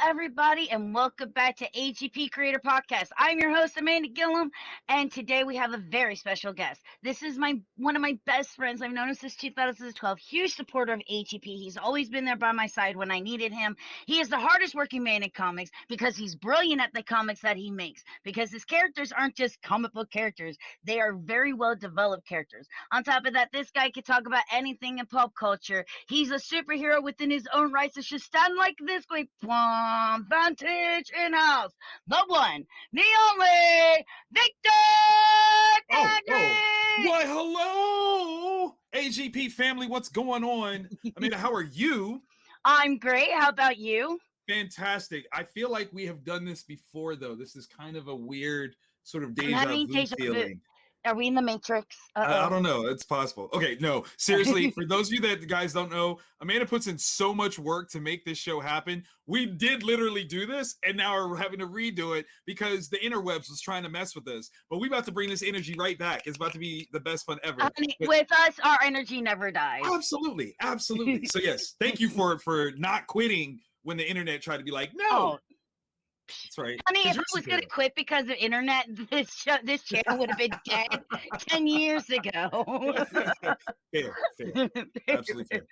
everybody, and welcome back to AGP Creator Podcast. I'm your host, Amanda Gilliam, and today we have a very special guest. This is one of my best friends. I've known him since 2012. Huge supporter of AGP. He's always been there by my side when I needed him. He is the hardest working man in comics because he's brilliant at the comics that he makes. Because his characters aren't just comic book characters; they are very well developed characters. On top of that, this guy can talk about anything in pop culture. He's a superhero within his own right, so should stand like this great Vantage in-house, the one, the only, Victor Dandridge! Why, hello, AGP family, what's going on? Amanda, how are you? I'm great. How about you? Fantastic. I feel like we have done this before, though. This is kind of a weird sort of deja vu feeling. Are we in the Matrix? I don't know. It's possible. Okay, no. Seriously, for those of you that guys don't know, Amanda puts in so much work to make this show happen. We did literally do this, and now we're having to redo it because the interwebs was trying to mess with us. But we're about to bring this energy right back. It's about to be the best fun ever. With us, our energy never dies. Absolutely. Absolutely. So, yes, thank you for not quitting when the internet tried to be like, no. Oh. That's right. Honey, if I was going to quit because of internet, this channel would have been dead 10 years ago. Fair. Absolutely fair.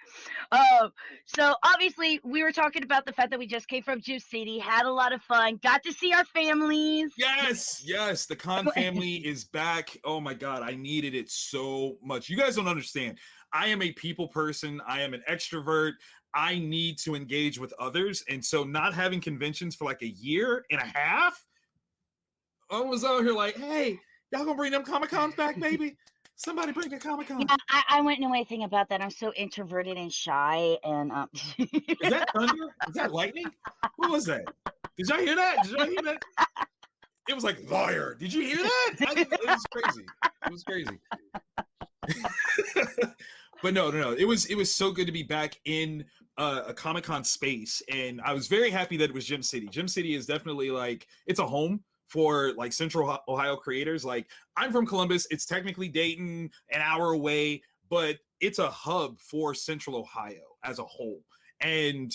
So obviously we were talking about the fact that we just came from Gym City, had a lot of fun, got to see our families. Yes. The Con family is back. Oh my God, I needed it so much. You guys don't understand. I am a people person. I am an extrovert. I need to engage with others. And so not having conventions for like a year and a half, I was out here like, hey, y'all gonna bring them Comic-Cons back, baby? Somebody bring the Comic-Con. Yeah, I wouldn't know anything about that. I'm so introverted and shy. And Is that thunder? Is that lightning? What was that? Did y'all hear that? It was like liar. Did you hear that? It was crazy. It was crazy. But no. It was so good to be back in a Comic-Con space, and I was very happy that it was Gym City. Gym City is definitely like it's a home for like Central Ohio creators. Like I'm from Columbus, it's technically Dayton, an hour away, but it's a hub for Central Ohio as a whole. And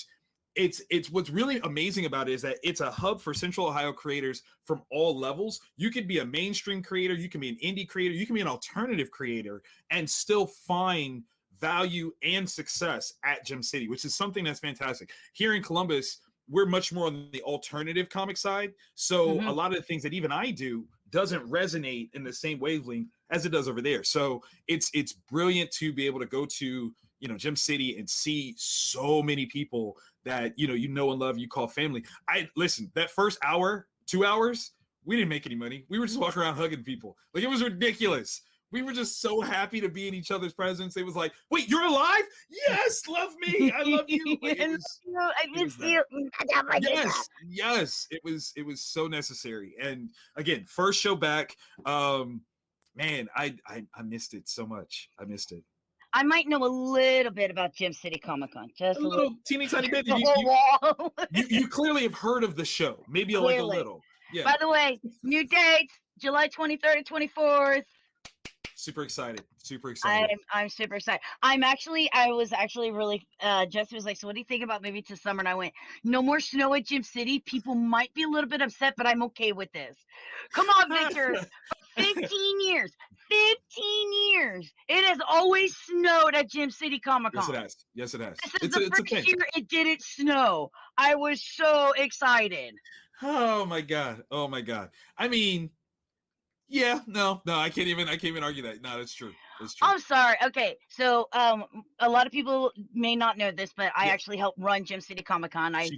it's what's really amazing about it is that it's a hub for Central Ohio creators from all levels. You could be a mainstream creator, you can be an indie creator, you can be an alternative creator, and still find value and success at Gym City, which is something that's fantastic. Here in Columbus, we're much more on the alternative comic side. So a lot of the things that even I do doesn't resonate in the same wavelength as it does over there. So it's brilliant to be able to go to, Gym City and see so many people that, you know and love, you call family. Listen, that first hour, 2 hours, we didn't make any money. We were just walking around hugging people. Like, it was ridiculous. We were just so happy to be in each other's presence. It was like, wait, you're alive? Yes, love me. I love you. Like, I miss you. Yes. It was so necessary. And again, first show back. Man, I missed it so much. I missed it. I might know a little bit about Gym City Comic-Con. Just a little teeny tiny bit. You clearly have heard of the show. Maybe like a little. Yeah. By the way, new dates, July 23rd and 24th. Super excited. I'm super excited. I was actually really, Jesse was like, so what do you think about maybe to summer? And I went, no more snow at Gym City. People might be a little bit upset, but I'm okay with this. Come on, Victor. 15 years. It has always snowed at Gym City Comic-Con. Yes, it has. This is the first year it didn't snow. I was so excited. Oh my God. I mean, yeah, no, I can't even argue that. No, that's true. I'm sorry. Okay, so a lot of people may not know this, but I actually help run Gym City Comic-Con. I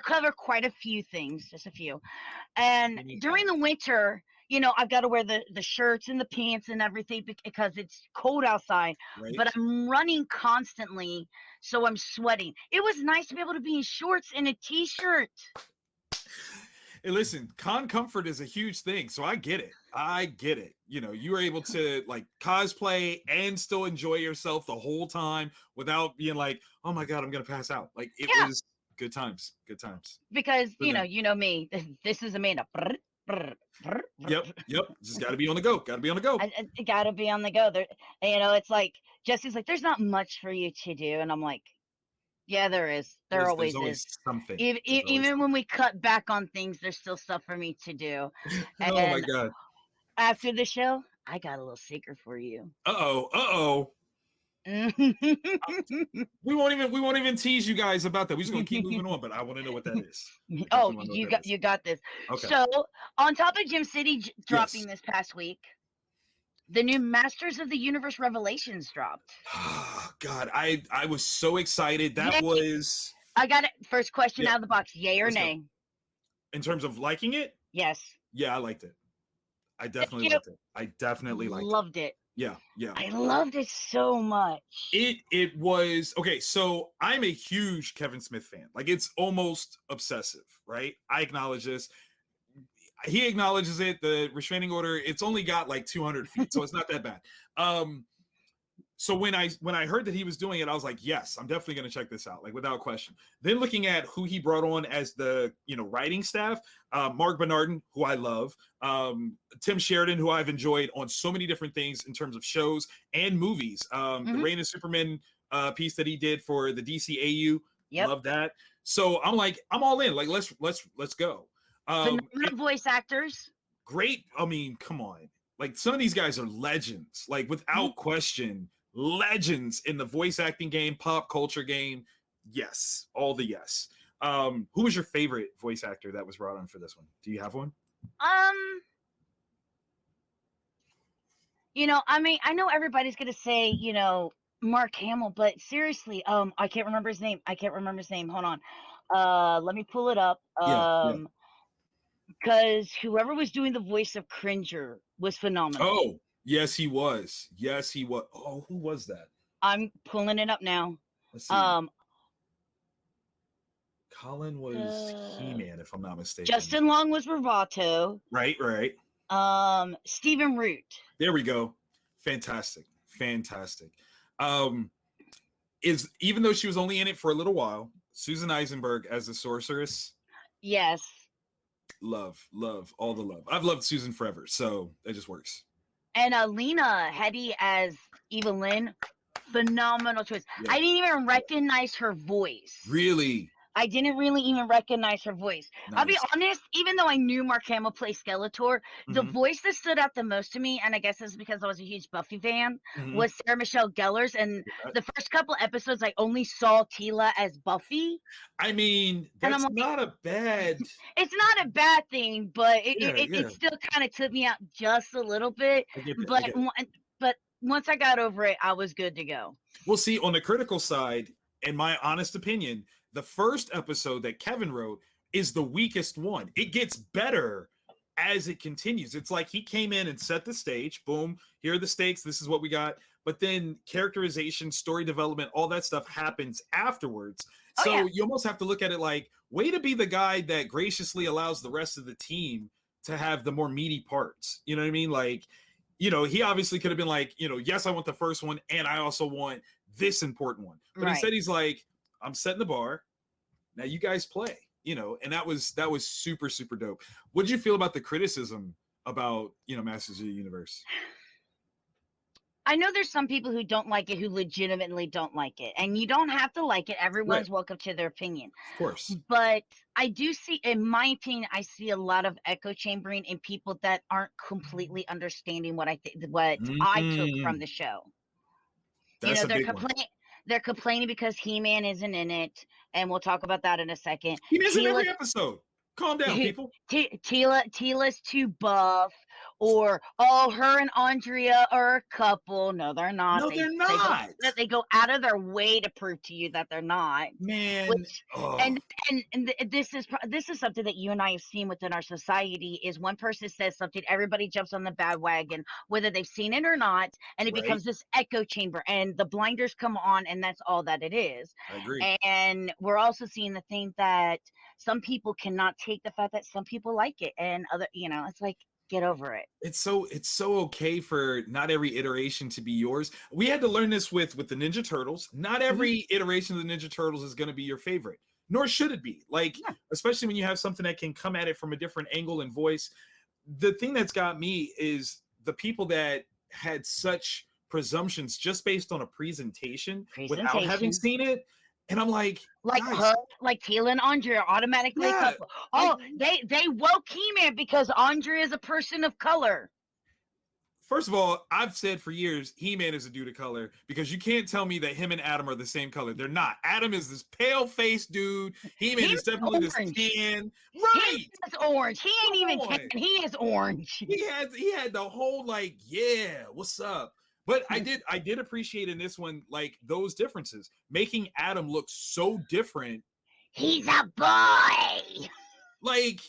cover quite a few things, just a few. And during the winter, I've got to wear the shirts and the pants and everything because it's cold outside. Right. But I'm running constantly, so I'm sweating. It was nice to be able to be in shorts and a t-shirt. Hey, listen, con comfort is a huge thing, so I get it. You were able to like cosplay and still enjoy yourself the whole time without being like, oh my God, I'm gonna pass out. Like it was good times. Because you know me, this is Amanda. Yep. Just got to be on the go. I got to be on the go. There, it's like Jesse's like, there's not much for you to do, and I'm like, Yeah, there is. There There's always always is. something. Even, There's always even when we cut back on things, there's still stuff for me to do. something. Oh my And god. after the show, I got a little secret for you. Uh-oh. We won't even tease you guys about that. We're just gonna keep moving on, but I want to know what that is. I Oh, definitely want to know what that is. you got this. Okay. So, on top of Gym City dropping Yes. this past week, the new Masters of the Universe Revelations dropped. God, I was so excited. That Yay. was I got it. First question Yeah. out of the box: yay or Let's go. nay? In terms of liking it. Yes. Yeah, I liked it. I definitely you. liked it. I definitely liked it. Loved it. Yeah. I loved it so much. It was okay. So I'm a huge Kevin Smith fan. Like, it's almost obsessive, right? I acknowledge this. He acknowledges it. The restraining order, it's only got like 200 feet, so it's not that bad. So when I heard that he was doing it, I was like, yes, I'm definitely going to check this out, like, without question. Then looking at who he brought on as the writing staff, Mark Bernardin, who I love, Tim Sheridan, who I've enjoyed on so many different things in terms of shows and movies. The Reign of Superman piece that he did for the DCAU, love that. So I'm like, I'm all in. Like, let's go. Phenomenal voice actors. Great. I mean, come on. Like, some of these guys are legends. Like, without question. Legends in the voice acting game, pop culture game. Yes, all the yes. Who was your favorite voice actor that was brought on for this one? Do you have one? I mean, I know everybody's gonna say, Mark Hamill, but seriously, I can't remember his name. Hold on. Let me pull it up. Because whoever was doing the voice of Cringer was phenomenal. Oh, yes, he was. Oh, who was that? I'm pulling it up now. Let's see. Colin was He-Man, if I'm not mistaken. Justin Long was Ravato. Right. Stephen Root. There we go. Fantastic. Is even though she was only in it for a little while, Susan Eisenberg as the sorceress. Yes. Love, all the love. I've loved Susan forever, so it just works. And Lena Headey as Evelyn, phenomenal choice. Yeah. I didn't even recognize her voice. Really? I didn't really even recognize her voice. Nice. I'll be honest, even though I knew Mark Hamill plays Skeletor, the voice that stood out the most to me, and I guess it's because I was a huge Buffy fan, was Sarah Michelle Gellar's. And the first couple episodes, I only saw Tila as Buffy. I mean, that's not a bad... It's not a bad thing, but it still kind of took me out just a little bit. But once I got over it, I was good to go. Well, see, on the critical side, in my honest opinion, the first episode that Kevin wrote is the weakest one. It gets better as it continues. It's like he came in and set the stage. Boom, here are the stakes. This is what we got. But then characterization, story development, all that stuff happens afterwards. So you almost have to look at it like, way to be the guy that graciously allows the rest of the team to have the more meaty parts. You know what I mean? Like, he obviously could have been like, yes, I want the first one, and I also want this important one. But instead he's like, I'm setting the bar. Now you guys play, and that was super, super dope. What did you feel about the criticism about, Masters of the Universe? I know there's some people who don't like it, who legitimately don't like it. And you don't have to like it. Everyone's welcome to their opinion. Of course. But I do see, in my opinion, I see a lot of echo chambering in people that aren't completely understanding what I took from the show. That's they're complaining because He-Man isn't in it, and we'll talk about that in a second. He-Man's in every episode. Calm down, people. Tila's too buff, or her and Andrea are a couple. No, they're not. No, they're not. They go out of their way to prove to you that they're not. Man, and this is something that you and I have seen within our society. Is one person says something, everybody jumps on the bandwagon, whether they've seen it or not, and it becomes this echo chamber, and the blinders come on, and that's all that it is. I agree. And we're also seeing the thing that some people cannot take the fact that some people like it, and other, it's like, get over it. It's so okay for not every iteration to be yours. We had to learn this with the Ninja Turtles. Not every iteration of the Ninja Turtles is going to be your favorite, nor should it be. Like, especially when you have something that can come at it from a different angle and voice. The thing that's got me is the people that had such presumptions just based on a presentation. Without having seen it. And I'm like guys, her, like Teela and Andre are automatically a yeah, couple. Oh, they woke He-Man because Andre is a person of color. first of all, I've said for years, He-Man is a dude of color because you can't tell me that him and Adam are the same color. They're not. Adam is this pale-faced dude. He-Man is definitely this tan. Right. He is orange. He ain't even tan. He is orange. He had the whole like, yeah, what's up? But I did appreciate in this one like those differences, making Adam look so different. He's a boy. Like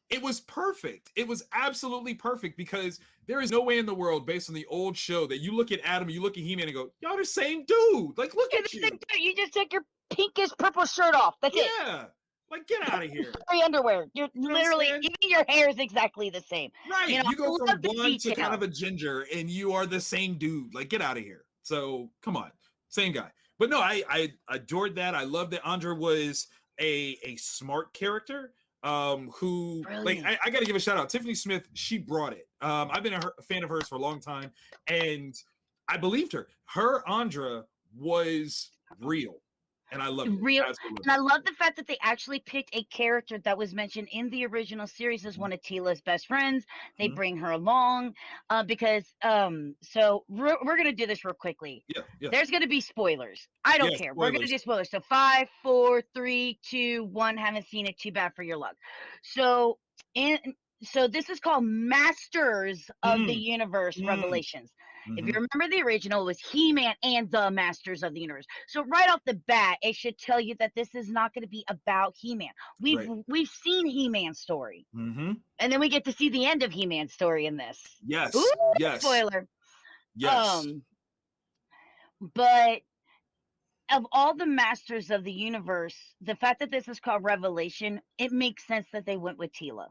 it was perfect. It was absolutely perfect because there is no way in the world, based on the old show, that you look at Adam, you look at He-Man, and go, "Y'all the same dude." Like, look at you. You just take your pinkish purple shirt off. That's it. Yeah. Like, get out of here. Underwear. You're literally, even your hair is exactly the same. Right. You go from blonde to kind of a ginger, and you are the same dude. Like, get out of here. So, come on. Same guy. But no, I adored that. I love that Andre was a smart character. Who Brilliant. Like I got to give a shout out. Tiffany Smith, she brought it. I've been a fan of hers for a long time, and I believed her. Her Andra was real, and I love it. Real, absolutely. And I love the fact that they actually picked a character that was mentioned in the original series as one of Teela's best friends. They bring her along because so we're gonna do this real quickly. Yeah. There's gonna be spoilers. I don't care. Spoilers. We're gonna do spoilers. So 5, 4, 3, 2, 1. Haven't seen it. Too bad for your luck. So this is called Masters of the Universe Revelations. If you remember the original, it was He-Man and the Masters of the Universe. So right off the bat, it should tell you that this is not going to be about He-Man. We've seen He-Man's story, and then we get to see the end of He-Man's story in this. Yes. Ooh, yes. Spoiler. Yes. But of all the Masters of the Universe, the fact that this is called Revelation, it makes sense that they went with Teela.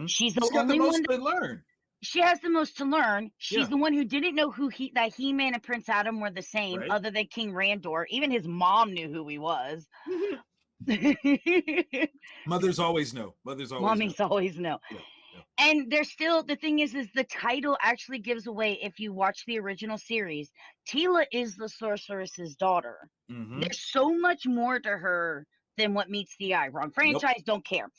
She's the only one to learn. She has the most to learn. She's the one who didn't know that He-Man and Prince Adam were the same, other than King Randor. Even his mom knew who he was. Mothers always know. Mommies always know. Yeah. And there's still, the thing is the title actually gives away, if you watch the original series, Teela is the sorceress's daughter. There's so much more to her than what meets the eye. Wrong franchise, don't care.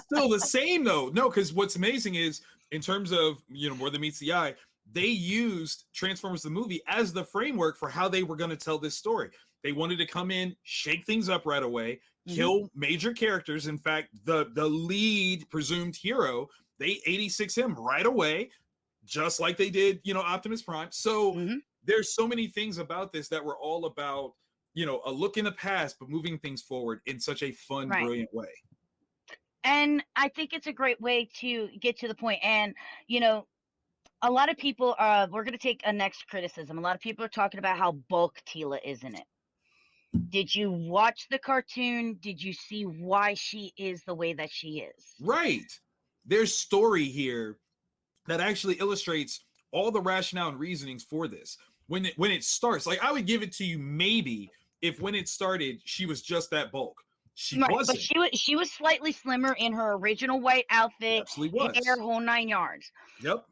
Still the same though. No, because what's amazing is in terms of more than meets the eye, they used Transformers the movie as the framework for how they were going to tell this story. They wanted to come in, shake things up right away, kill major characters. In fact, the lead presumed hero, they 86 him right away, just like they did, Optimus Prime. So there's so many things about this that were all about a look in the past, but moving things forward in such a fun, brilliant way. And I think it's a great way to get to the point. And, a lot of people, we're going to take a next criticism. A lot of people are talking about how bulk Teela is in it. Did you watch the cartoon? Did you see why she is the way that she is? Right. There's story here that actually illustrates all the rationale and reasonings for this. When it starts, like I would give it to you maybe if when it started, she was just that bulk. She wasn't. But she was slightly slimmer in her original white outfit. Absolutely was. Hair, whole 9 yards. Yep.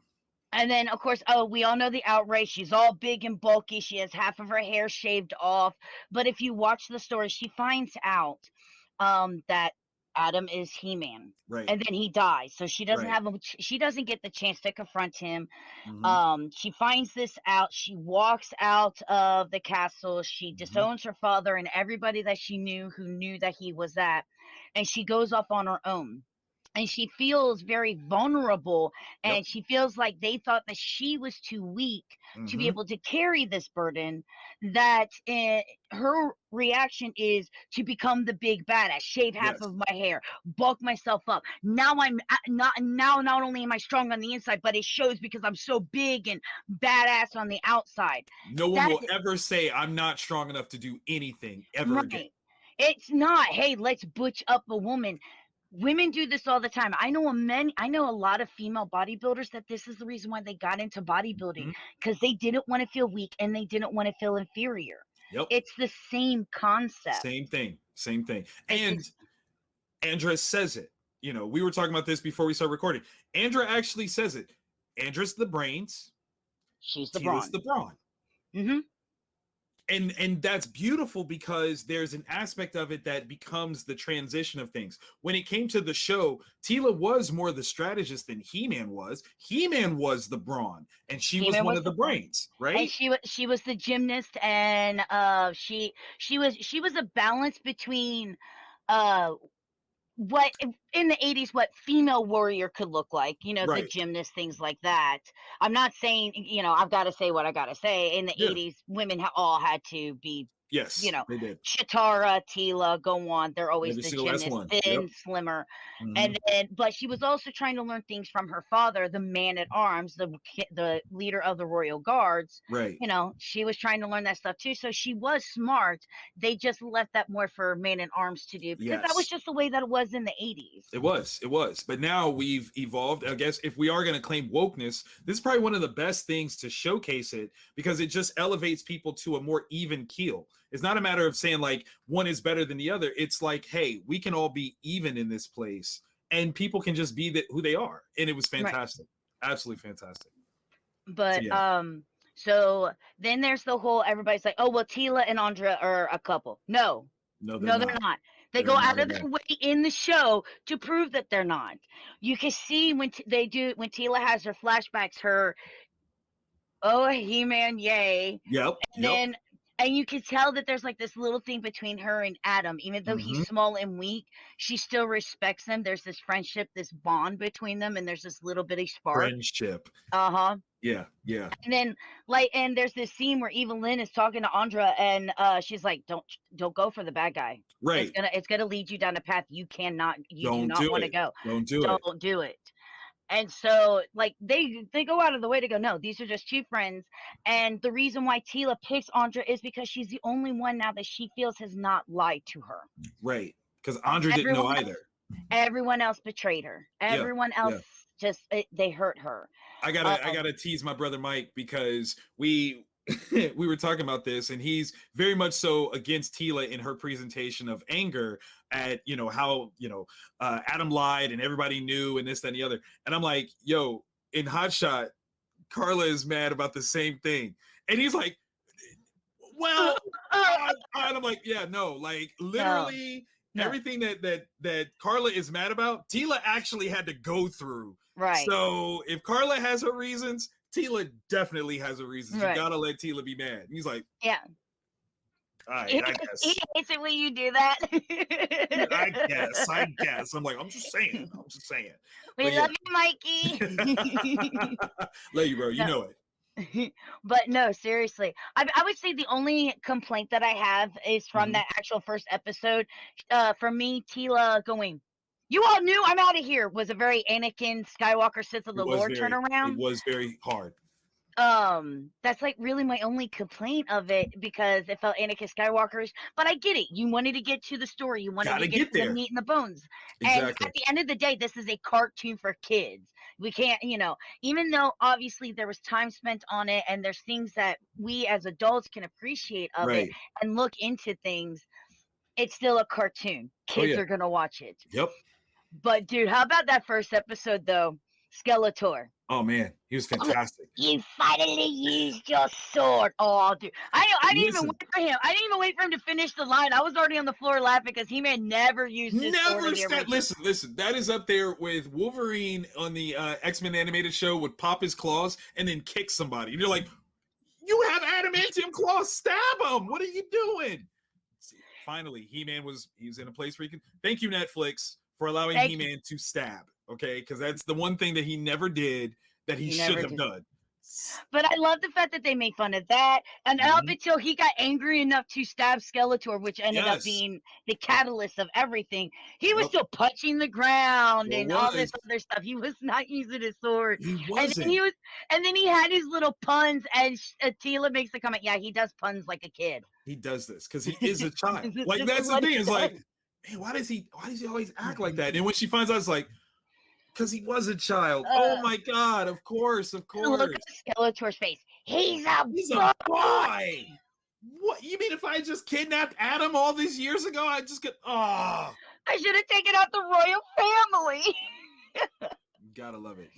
And then, of course, we all know the outrage. She's all big and bulky. She has half of her hair shaved off. But if you watch the story, she finds out that Adam is He-Man, right? And then he dies, so she doesn't she doesn't get the chance to confront him. She finds this out. She walks out of the castle. She disowns her father and everybody that she knew who knew that he was that, and she goes off on her own. And she feels very vulnerable, and she feels like they thought that she was too weak to be able to carry this burden, that her reaction is to become the big badass, shave half of my hair, bulk myself up. Now I'm not only am I strong on the inside, but it shows because I'm so big and badass on the outside. No one will ever say I'm not strong enough to do anything ever again. It's not, hey, let's butch up a woman. Women do this all the time. I know a lot of female bodybuilders that this is the reason why they got into bodybuilding, because they didn't want to feel weak and they didn't want to feel inferior. Yep. It's the same concept. Same thing. And Andra says it. We were talking about this before we started recording. Andra actually says it. Andra's the brains. She's the brawn. Mm-hmm. and that's beautiful because there's an aspect of it that becomes the transition of things. When it came to the show, Teela was more the strategist than He-Man was. He-Man was the brawn, and she was He-Man one was of the the brawn. brains, And right? she was the gymnast, and she was a balance between uh what in the 80s what female warrior could look like, you know, the Right. gymnast, things like that. I'm not saying, you know, I've got to say what I got to say. In the Yeah. 80s, women all had to be, you Yes, know, they did. Chitara, Tila, go on. They're always Every the single last gymnast, one. Yep. thin, slimmer. Mhm. And then, but she was also trying to learn things from her father, the man at arms, the leader of the royal guards. Right. You know, she was trying to learn that stuff too. So she was smart. They just left that more for man at arms to do because that was Yes. just the way that it was in the 80s. It was. But now we've evolved. I guess if we are going to claim wokeness, this is probably one of the best things to showcase it because it just elevates people to a more even keel. It's not a matter of saying like one is better than the other. It's like, hey, we can all be even in this place and people can just be who they are. And it was Right. fantastic. Absolutely fantastic. But So, yeah. so then there's the whole everybody's like, oh well, Tila and Andra are a couple. No, No, they're no, they're not. not. They They're go not out at of all. their way in the show to prove that they're not. You can see when they do when Tila has her flashbacks, her oh He-Man, yay, Yep. and Yep. then and you can tell that there's like this little thing between her and Adam, even though he's Mm-hmm. small and weak, she still respects him. There's this friendship, this bond between them, and there's this little bitty spark. Friendship. Uh-huh. Yeah. Yeah. And then like and there's this scene where Evelyn is talking to Andra and she's like, don't go for the bad guy. Right. It's gonna lead you down a path you do Don't not do want to it. go. Don't do it. Don't do it. And so like they go out of the way to go, no, these are just two friends. And the reason why Tila picks Andra is because she's the only one now that she feels has not lied to her. Right. Because Andra didn't know either. Everyone else betrayed her. Yeah. Everyone else Yeah. just they hurt her. I gotta tease my brother Mike because we we were talking about this and he's very much so against Tila in her presentation of anger at how Adam lied and everybody knew and this that and the other, and I'm like, yo, in Hotshot Carla is mad about the same thing, and he's like, well, and I'm like, yeah, no, like literally No. everything that Carla is mad about, Tila actually had to go through. Right. So if Carla has her reasons, Tila definitely has her reasons. Right. You gotta let Tila be mad. And he's like, yeah. All right, He I guess. hates it when you do that. I guess. I'm like, I'm just saying. We But love you, Mikey. Love you, bro. You No. know it. But no, seriously, I would say the only complaint that I have is from Mhm. that actual first episode. For me, Tila going, "You all knew I'm out of here," was a very Anakin Skywalker Sith of the Lord It turnaround. was very hard. That's like really my only complaint of it because it felt Anakin Skywalkerish. But I get it. You wanted to get to the story. You wanted Gotta to get get to the there. meat and the bones. Exactly. And at the end of the day, this is a cartoon for kids. We can't, even though obviously there was time spent on it and there's things that we as adults can appreciate of it Right. and look into things, it's still a cartoon. Kids yeah. are gonna watch it. Yep. But dude, how about that first episode though? Skeletor. Oh man, he was fantastic. You finally used your sword. Oh, dude. I didn't even Listen. wait for him. I didn't even wait for him to finish the line. I was already on the floor laughing because He-Man never used his sword in the original. Listen. That is up there with Wolverine on the X-Men animated show would pop his claws and then kick somebody. And you're like, you have adamantium claws. Stab him. What are you doing? See, finally, He-Man was in a place where he can. Thank you, Netflix, for allowing He-Man to stab. Okay, because that's the one thing that he never did that he should have done. But I love the fact that they made fun of that, and up until he got angry enough to stab Skeletor, which ended up being the catalyst of everything. He was still punching the ground and all this other stuff. He was not using his sword. He wasn't. And then he had his little puns, and Tila makes the comment, "Yeah, he does puns like a kid." He does this because he is a child. Like that's the thing. It's like, man, why does he always act like that? And when she finds out, it's like, because he was a child. Oh my God! Of course. Look at Skeletor's face. He's a boy. What you mean? If I just kidnapped Adam all these years ago, I just get I should have taken out the royal family. You gotta love it.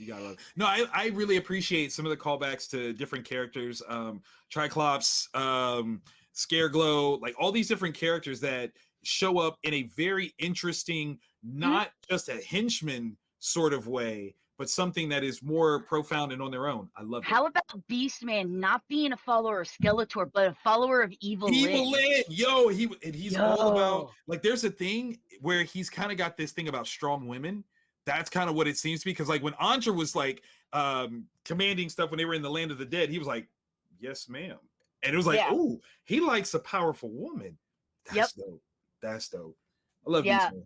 No, I really appreciate some of the callbacks to different characters. Triclops, Scareglow, like all these different characters that show up in a very interesting, not just a henchman sort of way, but something that is more profound and on their own. I love it. How about Beastman not being a follower of Skeletor, but a follower of Evil Evil Lyn? Lyn, he's all about, like, there's a thing where he's kind of got this thing about strong women. That's kind of what it seems to be, because like when Andra was like commanding stuff when they were in the land of the dead, he was like, yes ma'am, and it was like, oh, he likes a powerful woman. That's dope. That's dope. I love Beastman.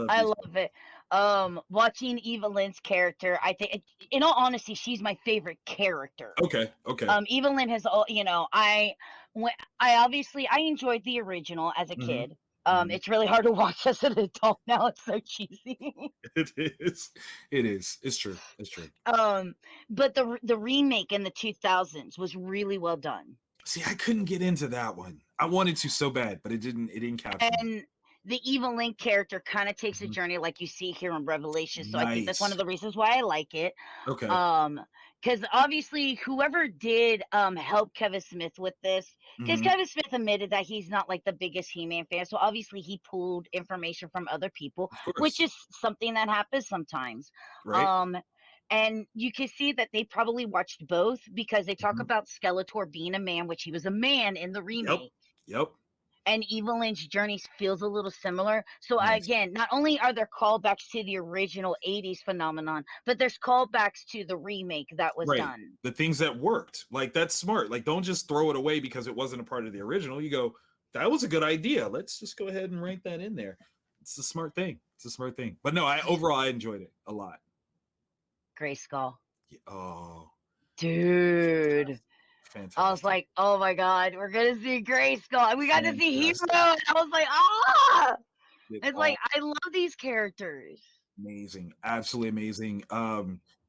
I love it. Watching Evil Lyn's character, I think, in all honesty, she's my favorite character. Okay. Evil Lyn has all, I obviously I enjoyed the original as a kid. It's really hard to watch as an adult now. It's so cheesy. It is. It's true. But the remake in the 2000s was really well done. See, I couldn't get into that one. I wanted to so bad, but it didn't capture me. The Evil Lyn character kind of takes a journey like you see here in Revelation. So I think that's one of the reasons why I like it. Okay. Because obviously whoever did help Kevin Smith with this, because Kevin Smith admitted that he's not like the biggest He-Man fan. So obviously he pulled information from other people, which is something that happens sometimes. Right. And you can see that they probably watched both, because they talk about Skeletor being a man, which he was a man in the remake. Yep. And Evil Lyn's journey feels a little similar. So again, not only are there callbacks to the original 80s phenomenon, but there's callbacks to the remake that was done. The things that worked. Like, that's smart. Like, don't just throw it away because it wasn't a part of the original. You go, that was a good idea. Let's just go ahead and write that in there. It's a smart thing. But no, overall I enjoyed it a lot. Grayskull. Oh. Dude. Fantastic. I was like, oh my God, we're gonna see Grayskull. We got to see Hero. And I was like, ah! It's like, I love these characters. Amazing. Absolutely amazing.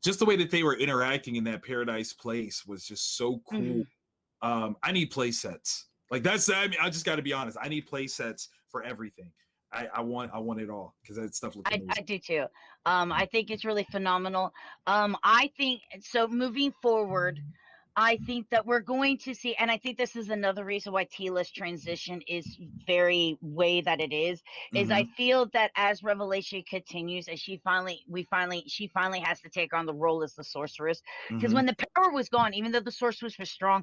Just the way that they were interacting in that Paradise Place was just so cool. I need play sets. Like, I just got to be honest. I need play sets for everything. I want it all, because that stuff looks amazing. I do too. I think it's really phenomenal. I think so. Moving forward, I think that we're going to see, and I think this is another reason why Tila's transition is very way that it is I feel that as Revelation continues, as she finally has to take on the role as the sorceress, because when the power was gone, even though the sorceress was strong,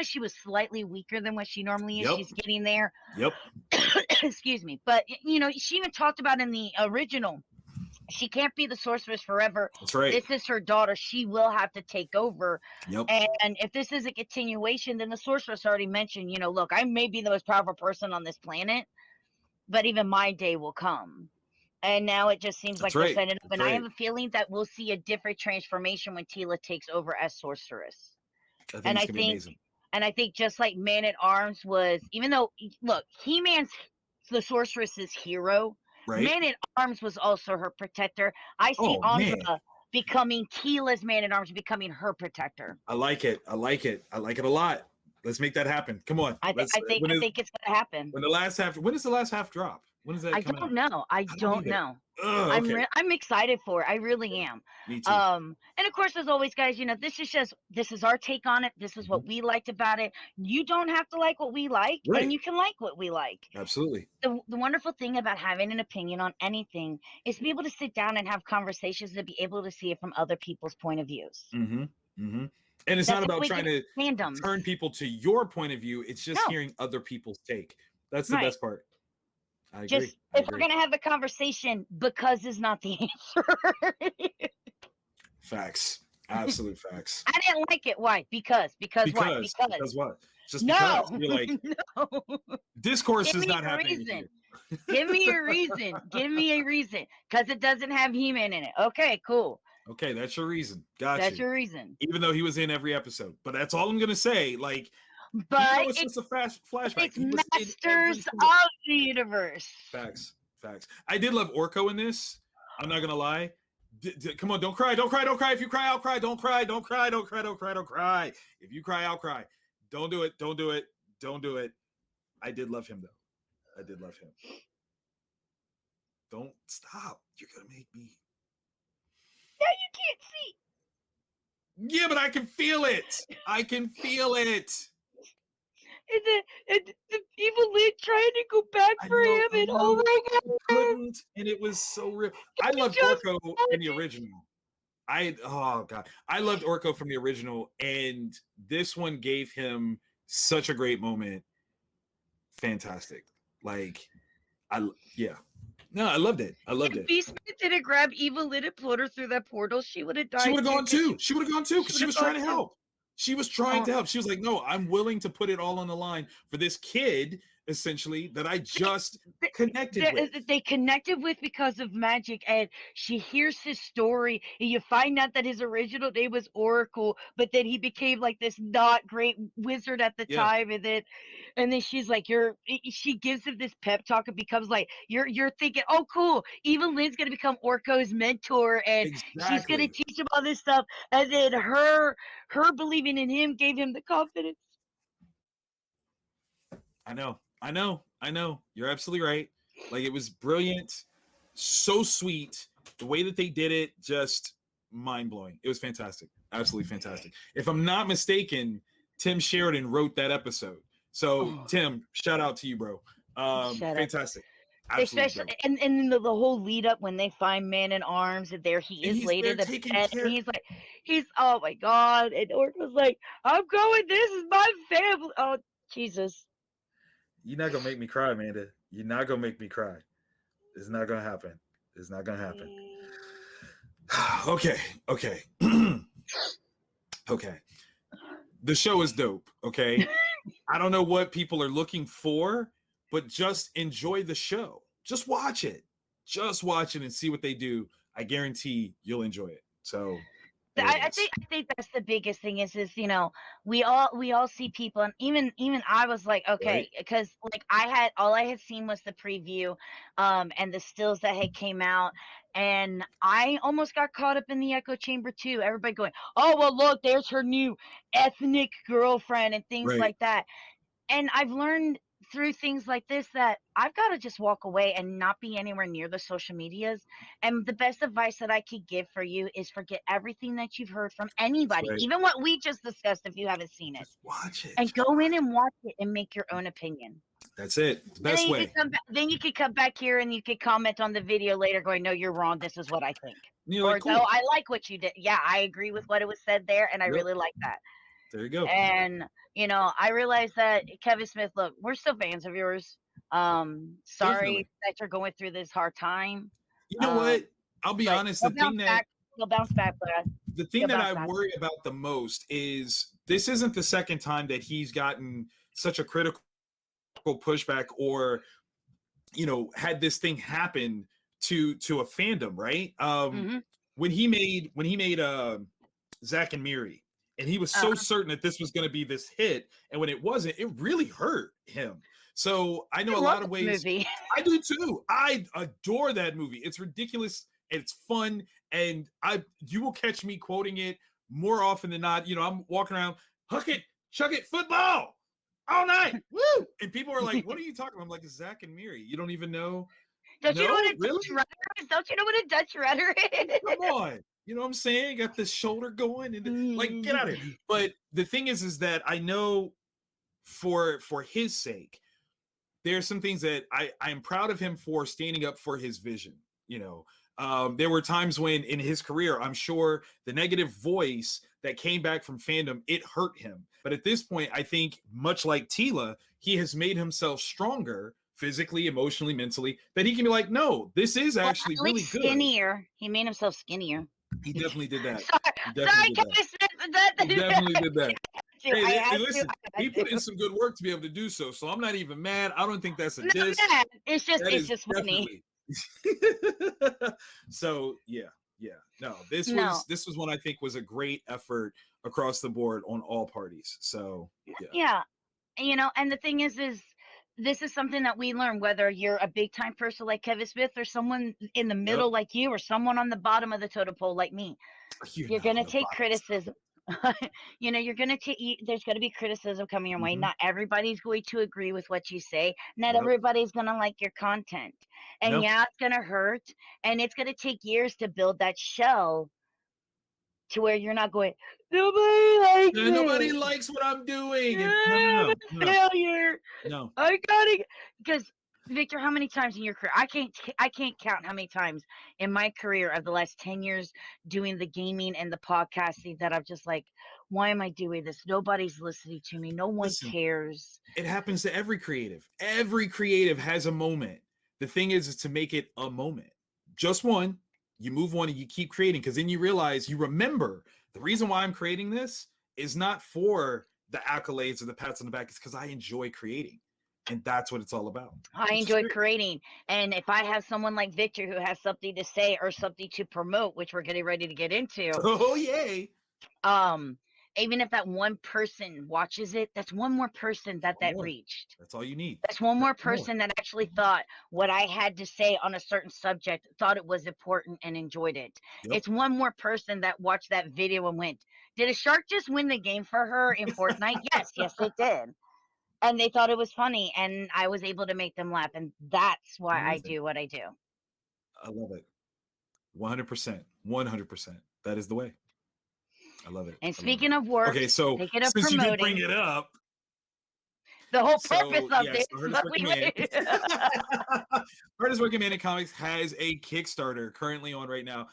she was slightly weaker than what she normally is. She's getting there. Excuse me. But she even talked about in the original, she can't be the sorceress forever. That's right. This is her daughter. She will have to take over. Yep. And if this is a continuation, then the sorceress already mentioned, look, I may be the most powerful person on this planet, but even my day will come. And now it just seems like they're setting it up. And I have a feeling that we'll see a different transformation when Tila takes over as sorceress. I think and I think just like Man at Arms was, even though, look, He-Man's the sorceress's hero. Right. Man at Arms was also her protector. I see Andra becoming Tila's Man at Arms, becoming her protector. I like it a lot. Let's make that happen. Come on. I think it's gonna happen. When does the last half drop? When is that? I don't know. I don't know. Okay. I'm excited for it. I really am. Me too. And of course, as always, guys, this is our take on it. This is what we liked about it. You don't have to like what we like, and you can like what we like. Absolutely. The wonderful thing about having an opinion on anything is to be able to sit down and have conversations and be able to see it from other people's point of views. And it's not about trying to turn people to your point of view. It's just hearing other people's take. That's the best part. I agree. If we're going to have the conversation, because is not the answer. Facts. Absolute facts. I didn't like it. Why? Because what? Because what? Just no. Because you're like, no. Discourse is not happening. Give me a reason. Give me a reason. Because it doesn't have He-Man in it. Okay, cool. Okay, that's your reason. Gotcha. That's your reason. Even though he was in every episode. But that's all I'm going to say. Like, but it's just a flashback. It's Masters of the Universe. Facts. I did love Orko in this. I'm not gonna lie. Come on, don't cry. If you cry, I'll cry. Don't cry. If you cry, I'll cry. Don't do it. I did love him though. Don't stop. You're gonna make me. Yeah, you can't see. Yeah, but I can feel it. and the evil Lynn trying to go back I for know, him, I and oh know. my He god, couldn't, and it was so real. I it loved just Orko in the original. Oh god, I loved Orko from the original, and this one gave him such a great moment. Fantastic, like yeah, no, I loved it. I loved if it. Beastman didn't grab Evil Lynn and float her through that portal, she would have She would died have too. gone too. She would have gone too She because would she have was gone trying to too. help. She was trying to help. She was like, "No, I'm willing to put it all on the line for this kid, essentially that I just connected with." They connected with because of magic, and she hears his story, and you find out that his original name was Oracle, but then he became like this not great wizard at the Yeah, time, and then she's like, she gives him this pep talk and becomes like, you're thinking, oh cool, Evil Lynn's gonna become Orko's mentor, and she's gonna exactly. teach him all this stuff, and then her believing in him gave him the confidence. I know. I know. I know. You're absolutely right. Like it was brilliant, so sweet. The way that they did it, just mind blowing. It was fantastic. Absolutely fantastic. If I'm not mistaken, Tim Sheridan wrote that episode. So Oh, Tim, shout out to you, bro. shut up. Fantastic. Absolutely Especially dope. and the whole lead up when they find Man in Arms, and there he And is he's laid there in the taking bed, and care. he's like, oh my god, and Orc was like, I'm going, this is my family. Oh Jesus. You're not gonna make me cry, Amanda. You're not gonna make me cry. It's not gonna happen. It's not gonna happen. Okay. Okay. Okay. The show is dope. Okay. I don't know what people are looking for, but just enjoy the show. Just watch it. Just watch it and see what they do. I guarantee you'll enjoy it. So there it I is. think that's the biggest thing is we all see people, and even I was like, Right? okay, because like I had seen was the preview, and the stills that had came out, and I almost got caught up in the echo chamber too. Everybody going, oh well, look, there's her new ethnic girlfriend and things Right. like that. And I've learned through things like this that I've got to just walk away and not be anywhere near the social medias. And the best advice that I could give for you is forget everything that you've heard from That's anybody, right. even what we just discussed if you haven't seen it. Just watch it. And Just go in watch and watch it and make your own opinion. it. That's it. The And best way. then you could come back here and you could comment on the video later going, no, you're wrong. This is what I think. And you're like, Or no, cool. I like what you did. Yeah, I agree with what it was said there, and I Yep. really like that. There you go. And I realized that Kevin Smith, look, we're still fans of yours. Sorry Definitely. that you're going through this hard time. You know Um, what? I'll be but honest. you'll bounce back. You'll bounce back, Brad. The thing You'll that bounce I back. worry about the most is this isn't the second time that he's gotten such a critical pushback or had this thing happen to a fandom, right? Mm-hmm. When he made Zach and Miri, and he was so certain that this was going to be this hit, and when it wasn't, it really hurt him. So I know I a love lot of this ways. movie. I do too. I adore that movie. It's ridiculous. It's fun, and you will catch me quoting it more often than not. I'm walking around, huck it, chuck it, football all night, woo! And people are like, "What are you talking about?" I'm like, "Zach and Miri." You don't even know? Don't you know No, what a really? Dutch rudder is? Don't you know what a Dutch rudder is? Come on. You know what I'm saying? Got this shoulder going, and like, get out of here. But the thing is that I know for his sake, there are some things that I'm proud of him for standing up for his vision. There were times when in his career, I'm sure the negative voice that came back from fandom, it hurt him. But at this point, I think much like Tila, he has made himself stronger physically, emotionally, mentally, that he can be like, no, this is actually at really least good. skinnier. He made himself skinnier. He definitely did that. Sorry, Kevin Smith. He definitely did that. Hey, listen, he put in to. some good work to be able to do so. So I'm not even mad. I don't think that's a No, diss. yeah, it's That is just funny. definitely. So yeah. No, this No. was one I think was a great effort across the board on all parties. So Yeah. And the thing is this is something that we learn, whether you're a big time person like Kevin Smith or someone in the Yep. middle like you or someone on the bottom of the totem pole like me. You're going to take criticism. You're going to take, there's going to be criticism coming your way. Mm-hmm. Not everybody's going to agree with what you say. Not Yep. everybody's going to like your content. And Nope. yeah, it's going to hurt. And it's going to take years to build that shell to where you're not going, nobody likes And nobody it. likes what I'm doing. And I'm a failure. no. I gotta, because Victor, how many times in your career? I can't count how many times in my career of the last 10 years doing the gaming and the podcasting that I'm just like, why am I doing this? Nobody's listening to me. No one Listen, cares. it happens to every creative. Every creative has a moment. The thing is to make it a moment. Just one. You move on and you keep creating, because then you realize, you remember, the reason why I'm creating this is not for the accolades or the pats on the back. It's because I enjoy creating. And that's what it's all about. I enjoy creating. And if I have someone like Victor who has something to say or something to promote, which we're getting ready to get into. Oh, yay. Even if that one person watches it, that's one more person that reached. That's all you need. That's one more person that actually thought what I had to say on a certain subject, thought it was important and enjoyed it. Yep. It's one more person that watched that video and went, did a shark just win the game for her in Fortnite? Yes, it did. And they thought it was funny, and I was able to make them laugh. And that's why I do what I do. I love it. 100%. 100%. That is the way. I love it. And speaking of work, okay, so since you did bring it up, the whole purpose of this. Artist Working Man in Comics has a Kickstarter currently on right now.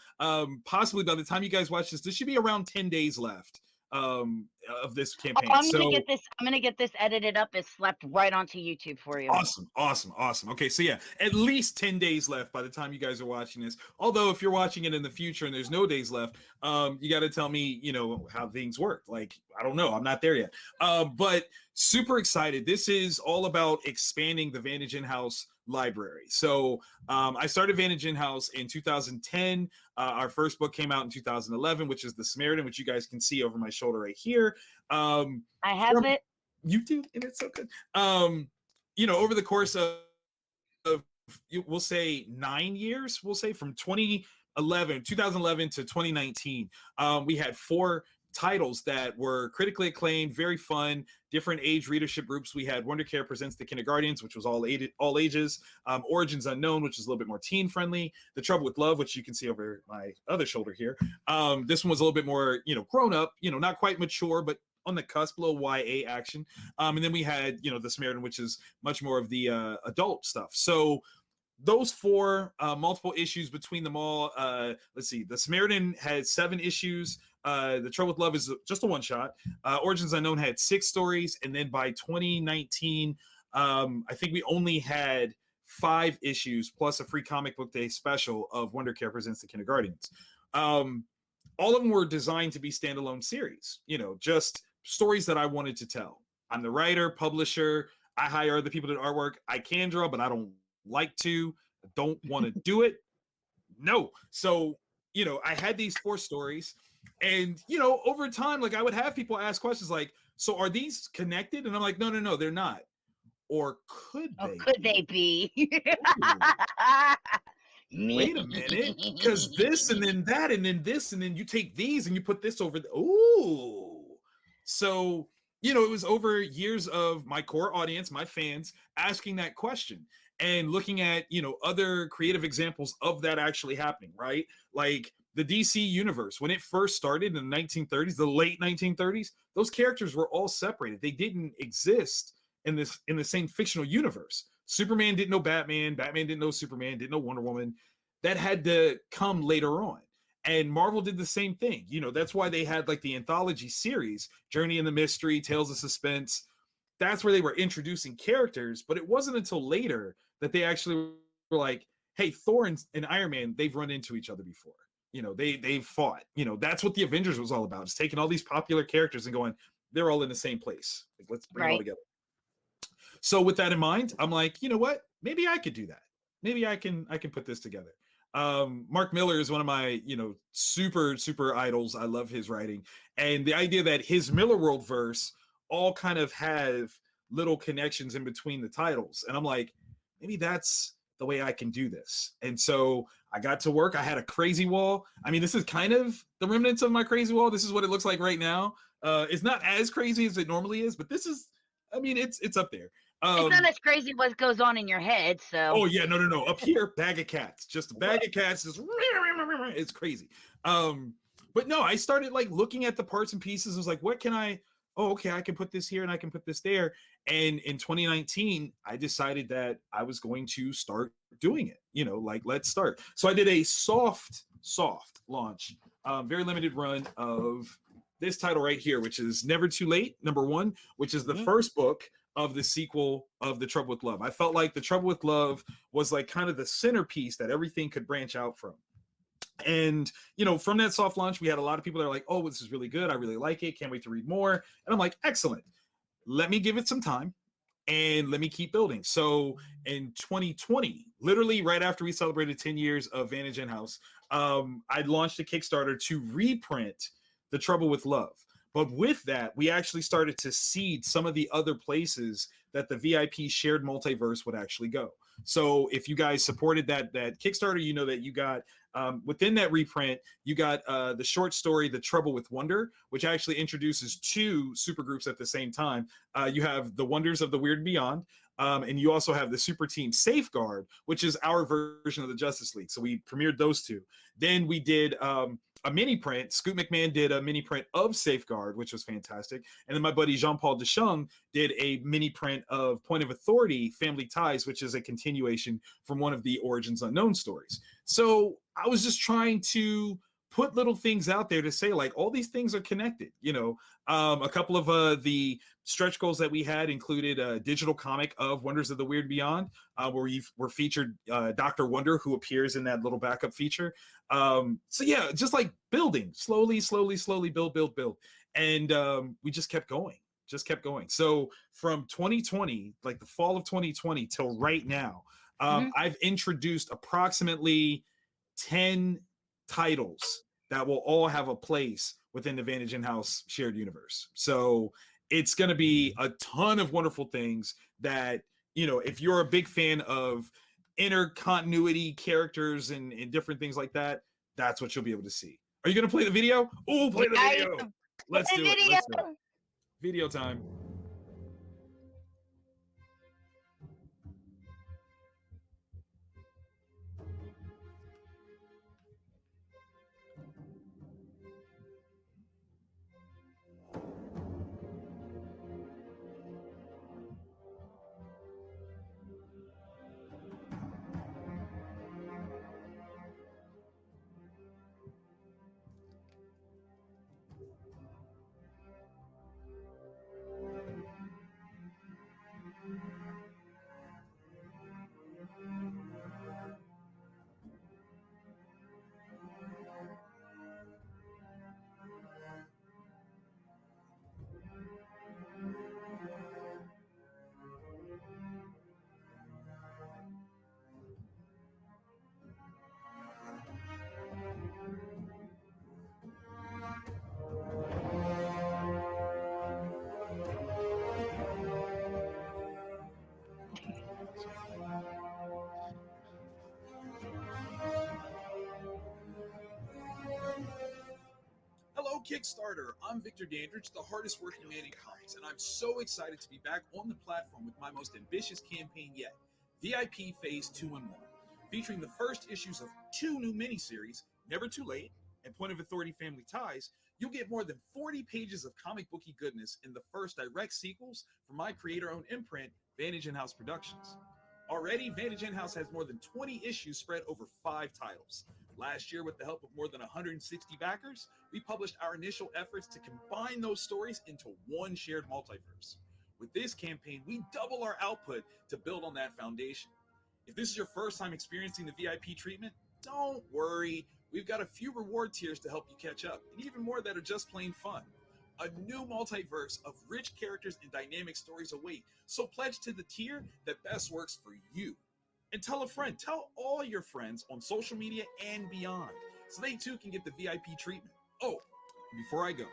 Possibly by the time you guys watch this, there should be around 10 days left of this campaign. I'm gonna get this edited up and slapped right onto YouTube for you. Awesome. Okay, so yeah, at least 10 days left by the time you guys are watching this. Although if you're watching it in the future and there's no days left, you got to tell me, how things work. Like, I don't know, I'm not there yet. But super excited. This is all about expanding the Vantage in-house library. So I started Vantage in-house in 2010. Our first book came out in 2011, which is the Samaritan, which you guys can see over my shoulder right here. I have it. You do, and it's so good. Over the course of we'll say 9 years, we'll say from 2011 to 2019, we had 4 titles that were critically acclaimed, very fun, different age readership groups. We had Wonder Care Presents The Kindergartens, which was all ages, Origins Unknown, which is a little bit more teen friendly, The Trouble with Love, which you can see over my other shoulder here. This one was a little bit more, grown up, not quite mature, but on the cusp, a little YA action. And then we had, the Samaritan, which is much more of the adult stuff. So those 4 multiple issues between them all, let's see, the Samaritan had 7 issues. The Trouble with Love is just a one-shot. Origins Unknown had 6 stories, and then by 2019, I think we only had 5 issues plus a free comic book day special of Wonder Care Presents The Kindergartens. All of them were designed to be standalone series, just stories that I wanted to tell. I'm the writer, publisher. I hire other people to do artwork. I can draw, but I don't like to. I don't want to do it. No. So, I had these 4 stories. And, over time, like, I would have people ask questions like, so are these connected? And I'm like, no, they're not. Or could they? Could they be? Wait a minute. Because this and then that and then this and then you take these and you put this over. Ooh. So, it was over years of my core audience, my fans, asking that question and looking at, other creative examples of that actually happening, right? Like, the DC universe, when it first started in the 1930s, the late 1930s, those characters were all separated. They didn't exist in the same fictional universe. Superman didn't know Batman. Batman didn't know Superman, didn't know Wonder Woman. That had to come later on. And Marvel did the same thing. That's why they had like the anthology series, Journey in the Mystery, Tales of Suspense. That's where they were introducing characters. But it wasn't until later that they actually were like, hey, Thor and Iron Man, they've run into each other before. They've fought. That's what the Avengers was all about. It's taking all these popular characters and going, they're all in the same place. Like, let's bring it all together. So with that in mind, I'm like, you know what? Maybe I could do that. Maybe I can put this together. Mark Miller is one of my, super, super idols. I love his writing. And the idea that his Miller World verse all kind of have little connections in between the titles. And I'm like, maybe that's the way I can do this. And so I got to work. I had a crazy wall. I mean, this is kind of the remnants of my crazy wall. This is what it looks like right now. It's not as crazy as it normally is, but this is, I mean, it's up there. It's not as crazy what goes on in your head. So. Oh yeah, no. Up here, bag of cats. Just a bag of cats. Just it's crazy. But no, I started like looking at the parts and pieces. I was like, what can I? Oh, okay, I can put this here and I can put this there. And in 2019, I decided that I was going to start doing it. You know, like let's start. So I did a soft launch, very limited run of this title right here, which is Never Too Late, #1, which is the first book of the sequel of The Trouble with Love. I felt like The Trouble with Love was like kind of the centerpiece that everything could branch out from. And you know, from that soft launch, we had a lot of people that are like, oh, this is really good, I really like it, can't wait to read more. And I'm like, excellent, let me give it some time and let me keep building. So in 2020, literally right after we celebrated 10 years of Vantage Inhouse, I launched a Kickstarter to reprint The Trouble with Love. But with that, we actually started to seed some of the other places that the VIP shared multiverse would actually go. So if you guys supported that Kickstarter, you know that you got within that reprint, you got the short story The Trouble with Wonder, which actually introduces 2 supergroups at the same time. You have The Wonders of the Weird Beyond, and you also have the super team Safeguard, which is our version of the Justice League. So we premiered those 2. Then we did a mini print. Scoot McMahon did a mini print of Safeguard, which was fantastic. And then my buddy Jean-Paul Deschung did a mini print of Point of Authority, Family Ties, which is a continuation from one of the Origins Unknown stories. So I was just trying to put little things out there to say, like, all these things are connected. You know, a couple of the stretch goals that we had included a digital comic of Wonders of the Weird Beyond, where we're featured Dr. Wonder, who appears in that little backup feature. So yeah, just like building slowly, build. And we just kept going. So from 2020, like the fall of 2020 till right now, I've introduced approximately 10 titles that will all have a place within the Vantage Inhouse shared universe. So it's going to be a ton of wonderful things that, you know, if you're a big fan of inner continuity characters and different things like that, that's what you'll be able to see. Are you going to play the video? Oh, play the video. Let's do it. Let's do it. Video time. Hello, Kickstarter. I'm Victor Dandridge, the hardest working man in comics, and I'm so excited to be back on the platform with my most ambitious campaign yet, VIP Phase 2 and 1, featuring the first issues of 2 new miniseries, Never Too Late and Point of Authority Family Ties. You'll get more than 40 pages of comic booky goodness in the first direct sequels from my creator-owned imprint, Vantage Inhouse Productions. Already, Vantage Inhouse has more than 20 issues spread over 5 titles. Last year, with the help of more than 160 backers, we published our initial efforts to combine those stories into one shared multiverse. With this campaign, we double our output to build on that foundation. If this is your first time experiencing the VIP treatment, don't worry. We've got a few reward tiers to help you catch up, and even more that are just plain fun. A new multiverse of rich characters and dynamic stories await, so pledge to the tier that best works for you. And tell a friend, tell all your friends on social media and beyond, so they too can get the VIP treatment. Oh, before I go,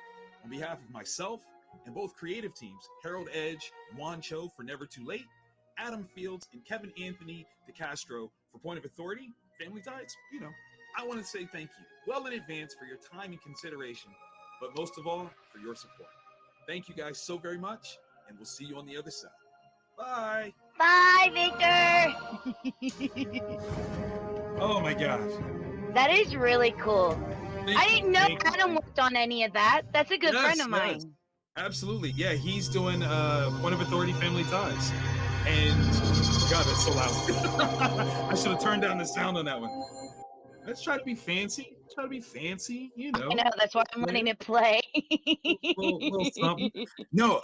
on behalf of myself and both creative teams, Harold Edge and Juan Cho for Never Too Late, Adam Fields and Kevin Anthony DeCastro for Point of Authority, Family Ties, I want to say thank you well in advance for your time and consideration, but most of all, for your support. Thank you guys so very much, and we'll see you on the other side. Bye. Bye, Victor. Oh my gosh. That is really cool. I didn't know Thank you. Adam worked on any of that. That's a good friend of mine. Absolutely. Yeah, he's doing one of Authority Family Ties. And God, that's so loud. I should have turned down the sound on that one. Let's try to be fancy. Try to be fancy, you know. I know, that's why I'm letting it play. little something. No,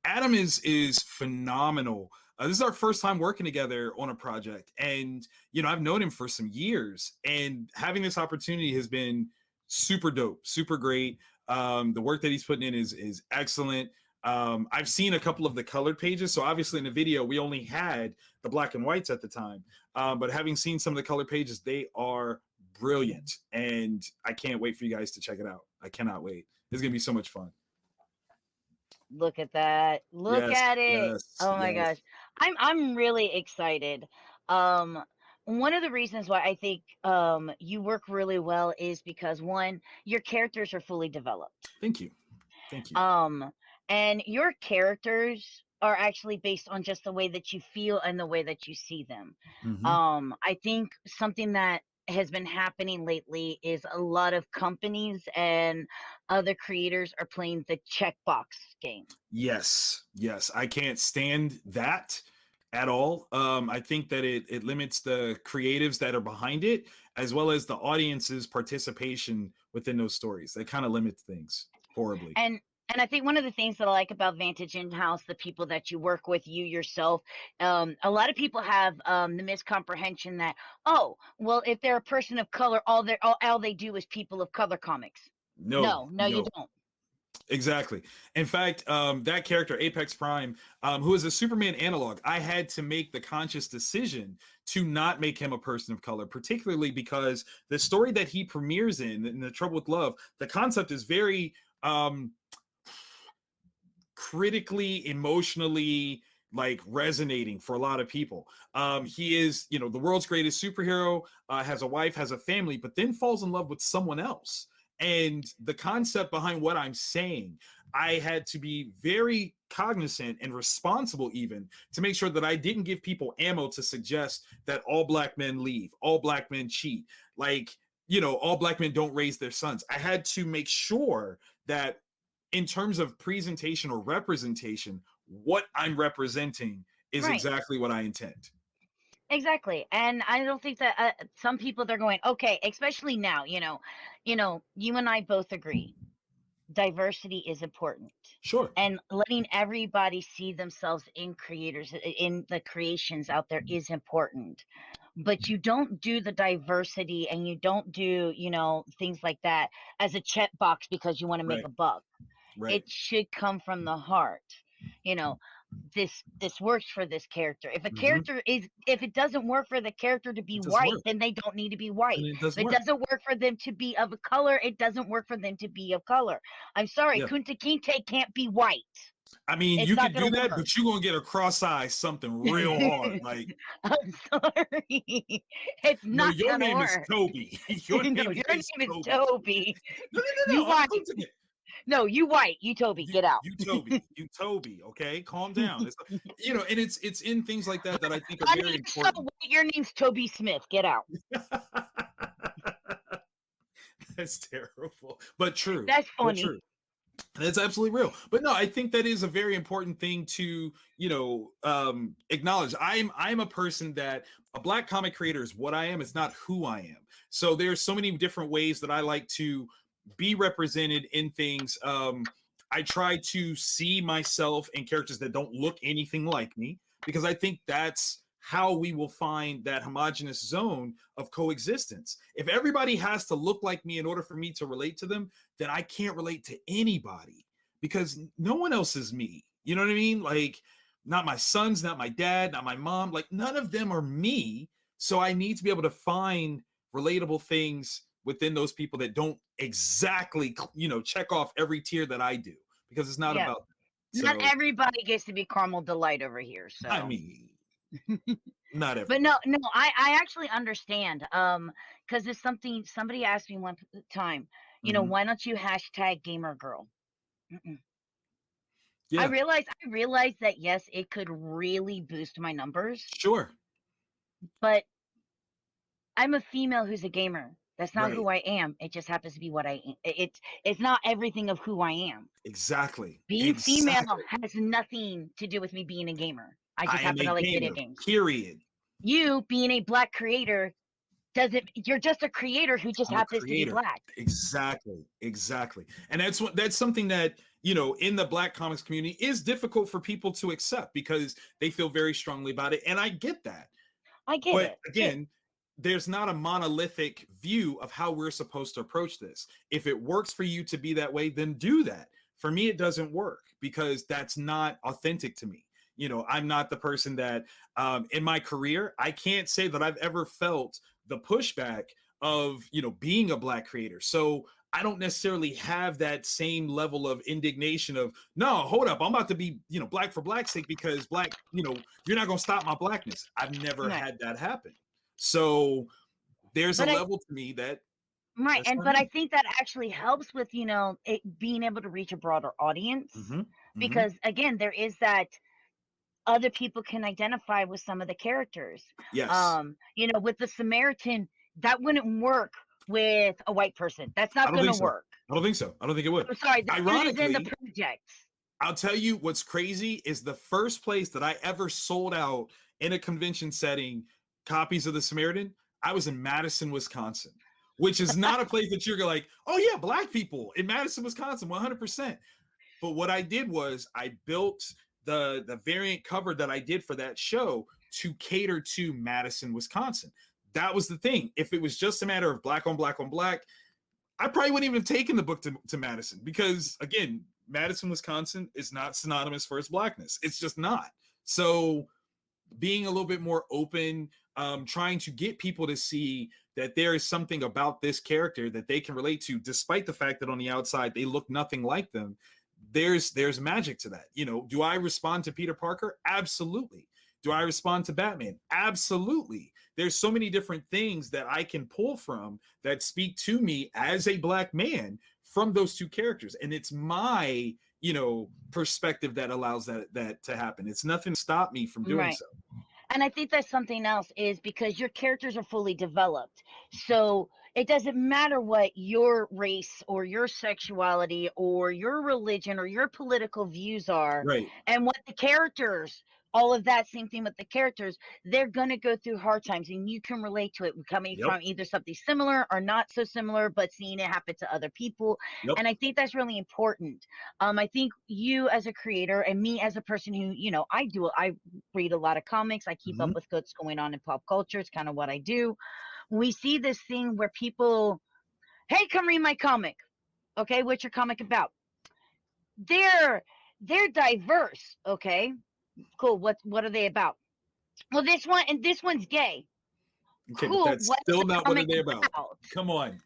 Adam is phenomenal. This is our first time working together on a project, and you know, I've known him for some years, and having this opportunity has been super dope, super great. The work that he's putting in is excellent. I've seen a couple of the colored pages, so obviously in the video we only had the black and whites at the time, but having seen some of the colored pages, they are brilliant, and I can't wait for you guys to check it out. I cannot wait. It's gonna be so much fun. Look at that. Look at it. Yes, Oh my yes. gosh. I'm really excited. One of the reasons why I think you work really well is because one, your characters are fully developed. Thank you. Thank you. And your characters are actually based on just the way that you feel and the way that you see them. I think something that has been happening lately is a lot of companies and other creators are playing the checkbox game. Yes, I can't stand that at all. I think that it limits the creatives that are behind it, as well as the audience's participation within those stories. That kind of limits things horribly. And I think one of the things that I like about Vantage in-house, the people that you work with, you yourself, a lot of people have the miscomprehension that, oh, well, if they're a person of color, all they do is people of color comics. No, you don't. Exactly. In fact, that character, Apex Prime, who is a Superman analog, I had to make the conscious decision to not make him a person of color, particularly because the story that he premieres in The Trouble with Love, the concept is very critically, emotionally, like resonating for a lot of people. He is, you know, the world's greatest superhero, has a wife, has a family, but then falls in love with someone else. And the concept behind what I'm saying, I had to be very cognizant and responsible even to make sure that I didn't give people ammo to suggest that all black men leave, all black men cheat, like, you know, all black men don't raise their sons. I had to make sure that in terms of presentation or representation, what I'm representing is exactly what I intend. Exactly. And I don't think that some people, they're going, okay, especially now, you know, you and I both agree diversity is important. Sure. And letting everybody see themselves in creators, in the creations out there is important. But you don't do the diversity and you don't do, you know, things like that as a checkbox because you want to make a buck. It should come from the heart. You know, this works for this character. If a character is, if it doesn't work for the character to be white, then they don't need to be white. If it doesn't work for them to be of a color, it doesn't work for them to be of color. I'm sorry, Kunta Kinte can't be white. I mean, you can do that, but you're gonna get a cross-eye something real hard. Like, I'm sorry, it's not. No, your name is Toby. Your name is Toby. You white. No, you white. You Toby. Get out. You Toby. Okay, calm down. It's, you know, and it's in things like that that I think are very important. So your name's Toby Smith. Get out. That's terrible, but true. That's funny. True. That's absolutely real. But no, I think that is a very important thing to, you know, acknowledge. I'm a person that a black comic creator is what I am. It's not who I am. So there's so many different ways that I like to be represented in things. I try to see myself in characters that don't look anything like me, because I think that's how we will find that homogenous zone of coexistence. If everybody has to look like me in order for me to relate to them, then I can't relate to anybody, because no one else is me. You know what I mean? Like, not my sons, not my dad, not my mom, like none of them are me. So I need to be able to find relatable things within those people that don't exactly, you know, check off every tier that I do, because it's not about them. Not everybody gets to be Caramel Delight over here. So I mean, not everybody. But no, I actually understand. Because it's something somebody asked me one time, you know, why don't you hashtag gamer girl? Yeah. I realized that yes, it could really boost my numbers. Sure. But I'm a female who's a gamer. That's not who I am. It just happens to be what I am. It's not everything of who I am. Exactly. Being female has nothing to do with me being a gamer. I just happen to like video games. Period. You being a Black creator doesn't. You're just a creator who just happens to be Black. Exactly. And that's something that, you know, in the Black comics community is difficult for people to accept because they feel very strongly about it. And I get that. But again, there's not a monolithic view of how we're supposed to approach this. If it works for you to be that way, then do that. For me, it doesn't work because that's not authentic to me. You know, I'm not the person that in my career, I can't say that I've ever felt the pushback of, you know, being a Black creator. So I don't necessarily have that same level of indignation of, no, hold up, I'm about to be, you know, Black for Black's sake because Black, you know, you're not going to stop my Blackness. I've never had that happen. So there's a level to me that. Right. But I think that actually helps with, you know, it being able to reach a broader audience because again, there is that other people can identify with some of the characters. Yes. You know, with the Samaritan, that wouldn't work with a white person. That's not going to work. I don't think so. I don't think it would. I'm sorry. Ironically, in the projects. I'll tell you what's crazy is the first place that I ever sold out in a convention setting copies of the Samaritan, I was in Madison, Wisconsin, which is not a place that you're like, oh yeah, Black people in Madison, Wisconsin, 100%. But what I did was I built the variant cover that I did for that show to cater to Madison, Wisconsin. That was the thing. If it was just a matter of Black on Black on Black, I probably wouldn't even have taken the book to Madison because, again, Madison, Wisconsin is not synonymous for its Blackness. It's just not. So being a little bit more open, trying to get people to see that there is something about this character that they can relate to, despite the fact that on the outside they look nothing like them. There's magic to that. You know, do I respond to Peter Parker? Absolutely. Do I respond to Batman? Absolutely. There's so many different things that I can pull from that speak to me as a Black man from those two characters. And it's my, you know, perspective that allows that to happen. It's nothing to stop me from doing so. And I think that's something else is because your characters are fully developed. So it doesn't matter what your race or your sexuality or your religion or your political views are. Right. And what the characters, all of that same thing with the characters, they're going to go through hard times and you can relate to it coming from either something similar or not so similar, but seeing it happen to other people. And I think that's really important. I think you as a creator and me as a person who, you know, I read a lot of comics. I keep up with what's going on in pop culture. It's kind of what I do. We see this thing where people, hey, come read my comic. Okay, what's your comic about? They're diverse, okay? Cool. What are they about? Well, this one's gay. Okay, cool. but that's still not what they're about. Come on.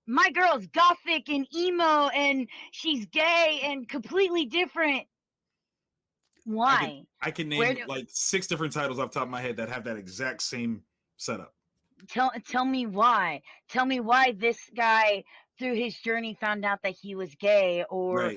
My girl's gothic and emo and she's gay and completely different. Why? I can name like 6 different titles off the top of my head that have that exact same setup. Tell me why. Tell me why this guy through his journey found out that he was gay, or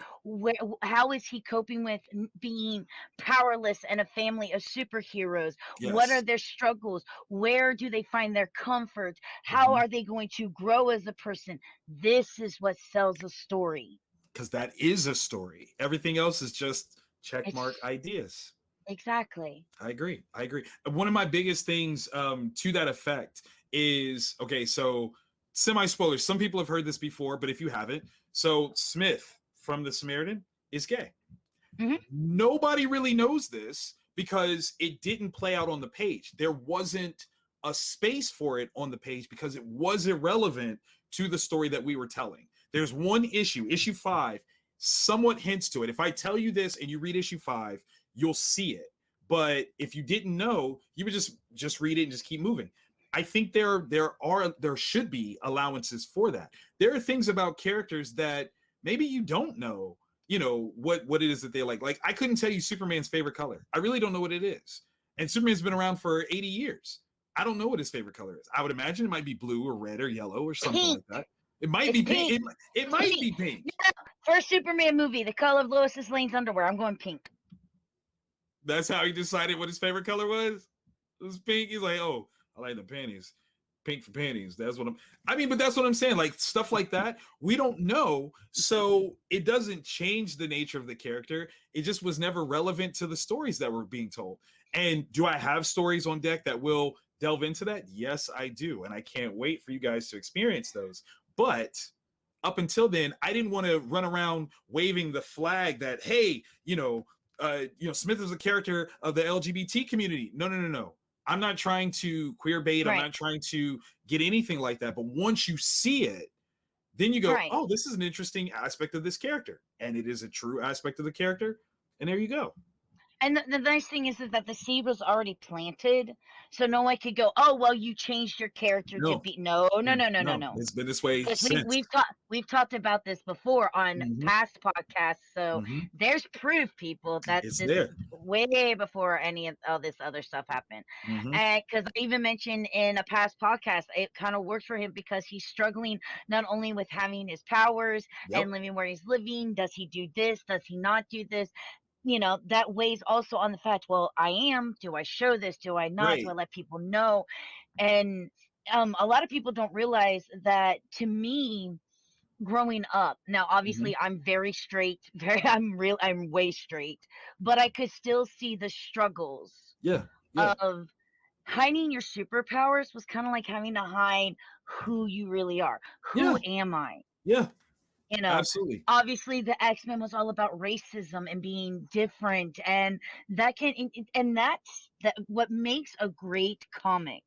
how is he coping with being powerless and a family of superheroes? What are their struggles? Where do they find their comfort? How are they going to grow as a person? This is what sells a story. Because that is a story. Everything else is just checkmark ideas. Exactly. I agree. One of my biggest things to that effect is, okay, so semi-spoilers. Some people have heard this before, but if you haven't, so Smith from the Samaritan is gay. Nobody really knows this because it didn't play out on the page. There wasn't a space for it on the page because it was irrelevant to the story that we were telling. There's one issue 5, somewhat hints to it. If I tell you this and you read issue 5, you'll see it. But if you didn't know, you would just read it and just keep moving. I think there should be allowances for that. There are things about characters that maybe you don't know, you know, what it is that they like. Like, I couldn't tell you Superman's favorite color. I really don't know what it is. And Superman's been around for 80 years. I don't know what his favorite color is. I would imagine it might be blue or red or yellow or something like that. It might be pink. It might be pink. Yeah. First Superman movie, the color of Lois Lane's underwear. I'm going pink. That's how he decided what his favorite color was? It was pink. He's like, oh, I like the panties. pink for panties. But that's what I'm saying. Like stuff like that, we don't know. So it doesn't change the nature of the character. It just was never relevant to the stories that were being told. And do I have stories on deck that will delve into that? Yes, I do. And I can't wait for you guys to experience those. But up until then, I didn't want to run around waving the flag that, hey, Smith is a character of the LGBT community. No. I'm not trying to queer bait. Right. I'm not trying to get anything like that. But once you see it, then you go, Right. oh, this is an interesting aspect of this character. And it is a true aspect of the character. And there you go. And the nice thing is that the seed was already planted, so no one could go, oh, well, you changed your character to be no. It's been this way since. We've talked about this before on past podcasts, so there's proof, people, that It's this there. is way before any of all this other stuff happened. And because I even mentioned in a past podcast, it kind of works for him because he's struggling not only with having his powers and living where he's living. Does he do this? Does he not do this? That weighs also on the fact, well, do I show this? Do I not? Right. Do I let people know? And a lot of people don't realize that, to me, growing up, now obviously I'm very straight, I'm way straight, but I could still see the struggles of hiding your superpowers. Was kind of like having to hide who you really are. Who am I? Absolutely. Obviously the X-Men was all about racism and being different, and that's what makes a great comic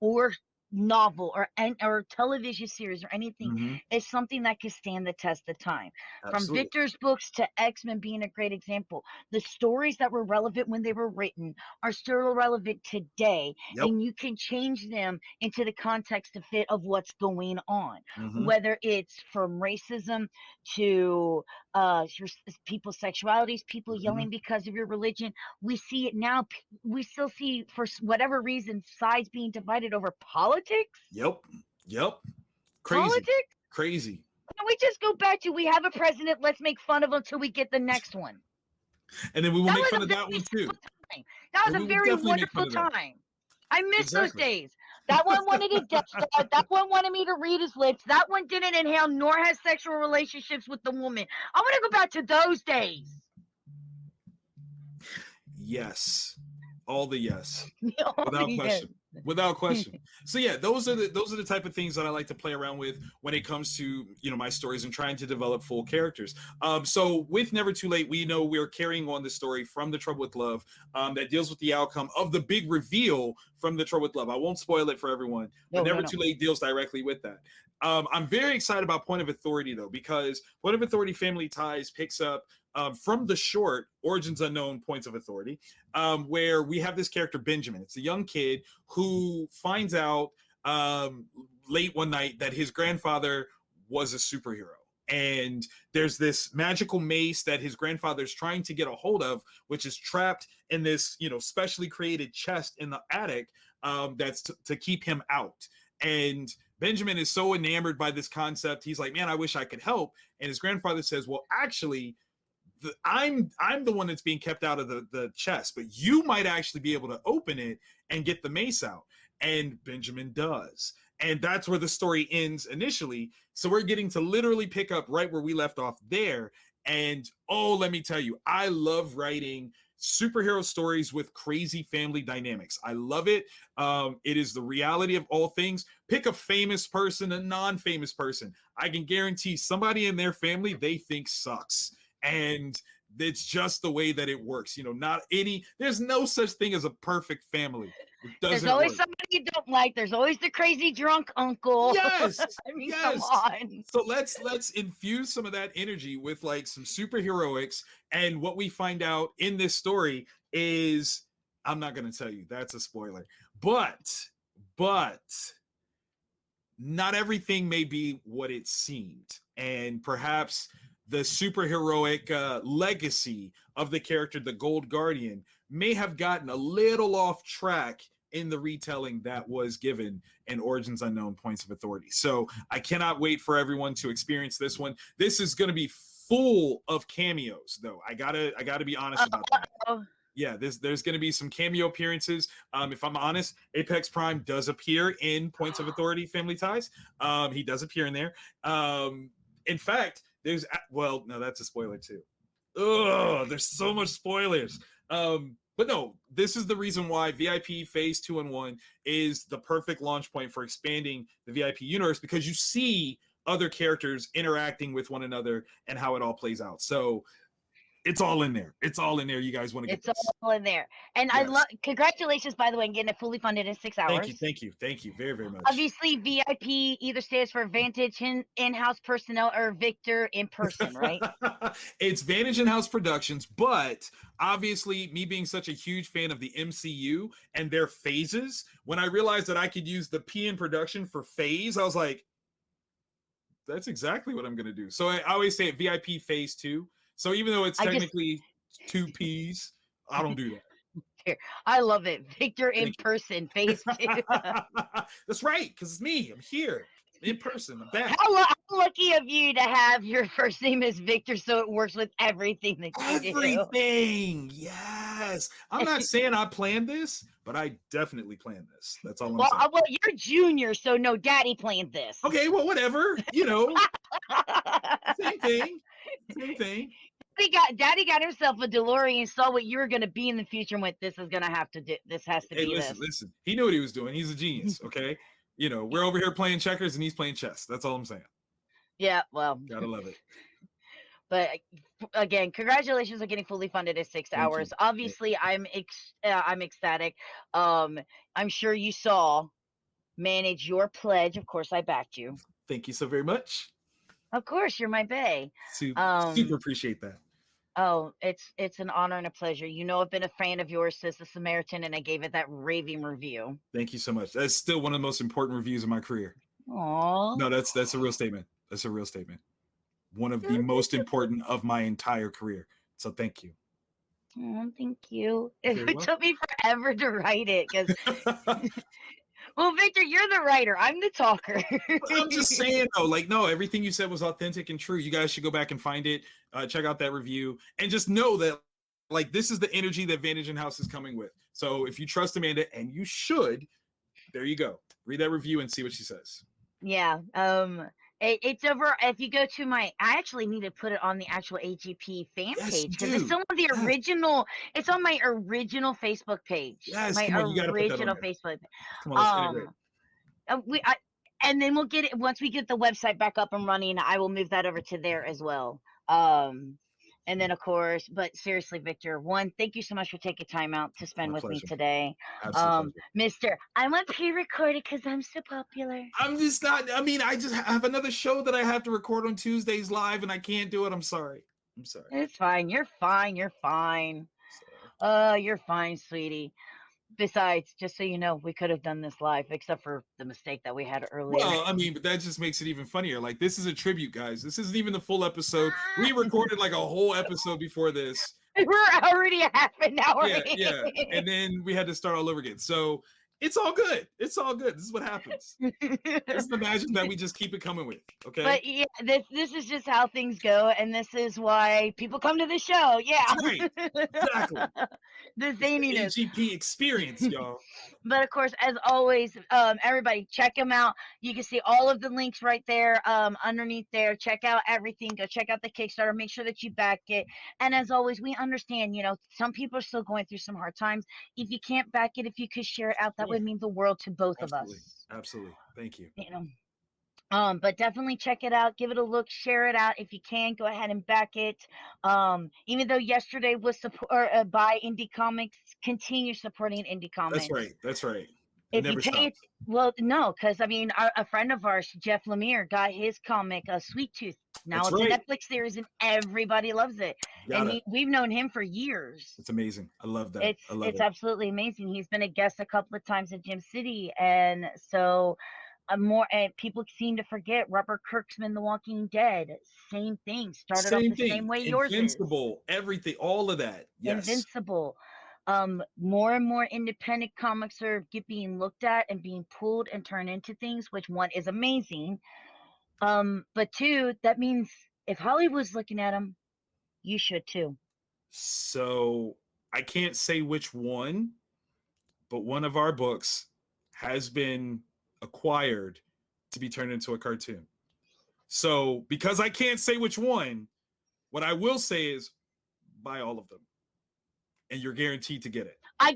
or novel or television series or anything is something that can stand the test of time. Absolutely. From Victor's books to X-Men being a great example, the stories that were relevant when they were written are still relevant today, and you can change them into the context to fit of what's going on, whether it's from racism to people's sexualities, people yelling because of your religion. We see it now. We still see, for whatever reason, sides being divided over politics. Yep. Crazy. Can we just go back to, we have a president, let's make fun of him till we get the next one? And then we will make fun of that one too. That was a very wonderful time. I miss those days. That one wanted a death star. That one wanted me to read his lips. That one didn't inhale nor have sexual relationships with the woman. I want to go back to those days. Yes. All the yes. Without question. So yeah, those are the type of things that I like to play around with when it comes to my stories and trying to develop full characters. So with Never Too Late, we know we're carrying on the story from The Trouble with Love that deals with the outcome of the big reveal from The Trouble with Love. I won't spoil it for everyone, but Never Too Late deals directly with that. I'm very excited about Point of Authority though, because Point of Authority Family Ties picks up from the short Origins Unknown Points of Authority, where we have this character Benjamin. It's a young kid who finds out late one night that his grandfather was a superhero. And there's this magical mace that his grandfather's trying to get a hold of, which is trapped in this, specially created chest in the attic that's to keep him out. And Benjamin is so enamored by this concept. He's like, man, I wish I could help. And his grandfather says, well, actually, I'm the one that's being kept out of the chest, but you might actually be able to open it and get the mace out. And Benjamin does. And that's where the story ends initially. So we're getting to literally pick up right where we left off there. And let me tell you, I love writing superhero stories with crazy family dynamics. I love it. It is the reality of all things. Pick a famous person, a non-famous person. I can guarantee somebody in their family they think sucks. And it's just the way that it works. There's no such thing as a perfect family. There's always somebody you don't like. There's always the crazy drunk uncle. Yes. I mean, come on. So let's infuse some of that energy with like some superheroics. And what we find out in this story is, I'm not going to tell you, that's a spoiler, but not everything may be what it seemed. And perhaps the superheroic legacy of the character, the Gold Guardian, may have gotten a little off track in the retelling that was given in Origins Unknown Points of Authority. So I cannot wait for everyone to experience this one. This is going to be full of cameos, though. I gotta be honest about that. Yeah, there's going to be some cameo appearances. If I'm honest, Apex Prime does appear in Points of Authority Family Ties. He does appear in there. In fact, well, no, that's a spoiler too. Oh, there's so much spoilers. But no, this is the reason why VIP Phase 2 and 1 is the perfect launch point for expanding the VIP universe, because you see other characters interacting with one another and how it all plays out. So it's all in there. It's all in there. You guys want to get It's this. all in there. And I Yes. love, congratulations, by the way, on getting it fully funded in 6 hours. Thank you very, very much. Obviously, VIP either stands for Vantage in-house personnel or Victor in person, right? It's Vantage in-house Productions, but obviously, me being such a huge fan of the MCU and their phases, when I realized that I could use the P in production for phase, I was like, that's exactly what I'm going to do. So I always say VIP Phase 2. So even though it's technically 2 Ps, I don't do that. I love it. Victor in person, Phase 2. That's right, because it's me. I'm here in person. I'm back. How lucky of you to have your first name as Victor, so it works with everything that you do. Everything. Yes. I'm not saying I planned this, but I definitely planned this. That's all I'm saying. Well, you're junior, so no, Daddy planned this. Okay, well, whatever. You know, same thing. Same thing. Daddy got himself a DeLorean, saw what you were going to be in the future, and went, this is going to have to do, this has to be this. Listen, he knew what he was doing. He's a genius, okay? You know, we're over here playing checkers and he's playing chess. That's all I'm saying. Yeah, well. Gotta love it. But again, congratulations on getting fully funded in 6 hours. Obviously, I'm ecstatic. I'm sure you saw Manage your pledge. Of course, I backed you. Thank you so very much. Of course, you're my bae. Super appreciate that. Oh, it's an honor and a pleasure. You know, I've been a fan of yours since the Samaritan, and I gave it that raving review. Thank you so much. That's still one of the most important reviews of my career. Aww. No, that's a real statement. That's a real statement. One of the most important of my entire career. So thank you. Oh, thank you. It took me forever to write it because. Well, Victor, you're the writer. I'm the talker. I'm just saying, though, like, no, everything you said was authentic and true. You guys should go back and find it, check out that review, and just know that, like, this is the energy that Vantage in-house is coming with. So if you trust Amanda, and you should, there you go. Read that review and see what she says. Yeah. It's over. If you go to I actually need to put it on the actual AGP fan page because it's still on the original. It's on my original Facebook page. Yes, my original Facebook. Come on, let's integrate. And then we'll get it once we get the website back up and running. I will move that over to there as well. And then, of course, but seriously, Victor, thank you so much for taking time out to spend with me today. Mr. I want pre-recorded because I'm so popular. I'm just not, I mean, I just have another show that I have to record on Tuesdays live and I can't do it. I'm sorry. It's fine. You're fine. You're fine. You're fine, sweetie. Besides, just so you know, we could have done this live, except for the mistake that we had earlier. Well, I mean, but that just makes it even funnier. Like, this is a tribute, guys. This isn't even the full episode. We recorded like a whole episode before this. We're already a half an hour. Yeah. And then we had to start all over again. So it's all good. It's all good. This is what happens. Just imagine that we just keep it coming with. Okay. But yeah, this is just how things go, and this is why people come to the show. Yeah. Right. Exactly. The zaniness. The AGP experience, y'all. But of course, as always, everybody check them out. You can see all of the links right there underneath there. Check out everything. Go check out the Kickstarter. Make sure that you back it. And as always, we understand, you know, some people are still going through some hard times. If you can't back it, if you could share it out, that would mean the world to both of us. Absolutely. Thank you. You know. But definitely check it out, give it a look, share it out. If you can, go ahead and back it. Even though yesterday was by Indie Comics, continue supporting Indie Comics. That's right. If you pay it, well, no, because I mean, a friend of ours, Jeff Lemire, got his comic, Sweet Tooth. Now it's a Netflix series, and everybody loves it. And we've known him for years. It's amazing. I love that. It's absolutely amazing. He's been a guest a couple of times at Gym City, and so. And people seem to forget Robert Kirkman, The Walking Dead. Same thing. Started off the same way yours is. Invincible, everything, all of that. Yes. Invincible. More and more independent comics are being looked at and being pulled and turned into things, which one is amazing. But two, that means if Hollywood's looking at them, you should too. So I can't say which one, but one of our books has been acquired to be turned into a cartoon. So because I can't say which one, what I will say is buy all of them, and you're guaranteed to get it. I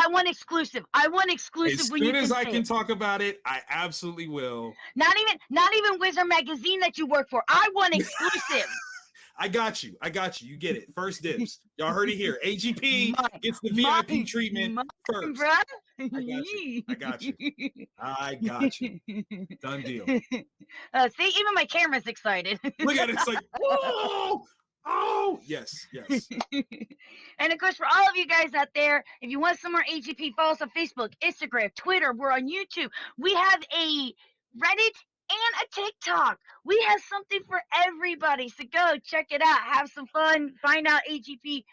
want exclusive. I want exclusive. As when you soon as I say can it. talk about it, I absolutely will. Not even Wizard Magazine that you work for. I want exclusive. I got you. You get it. First dibs. Y'all heard it here. AGP gets the VIP treatment first. Bruh. I got you. Done deal. See, even my camera's excited. Look at it. It's like, whoa! Oh, yes. And of course, for all of you guys out there, if you want some more AGP, follow us on Facebook, Instagram, Twitter. We're on YouTube. We have a Reddit and a TikTok. We have something for everybody. So go check it out. Have some fun. Find out AGP.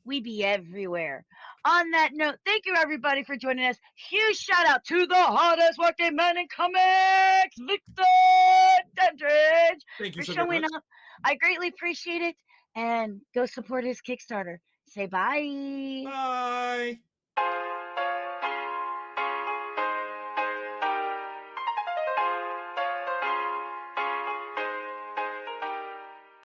We be everywhere. On that note, thank you everybody for joining us. Huge shout out to the hottest working man in comics, Victor Dandridge, Thank you for so showing much. up. I greatly appreciate it. And go support his Kickstarter. Say bye. Bye.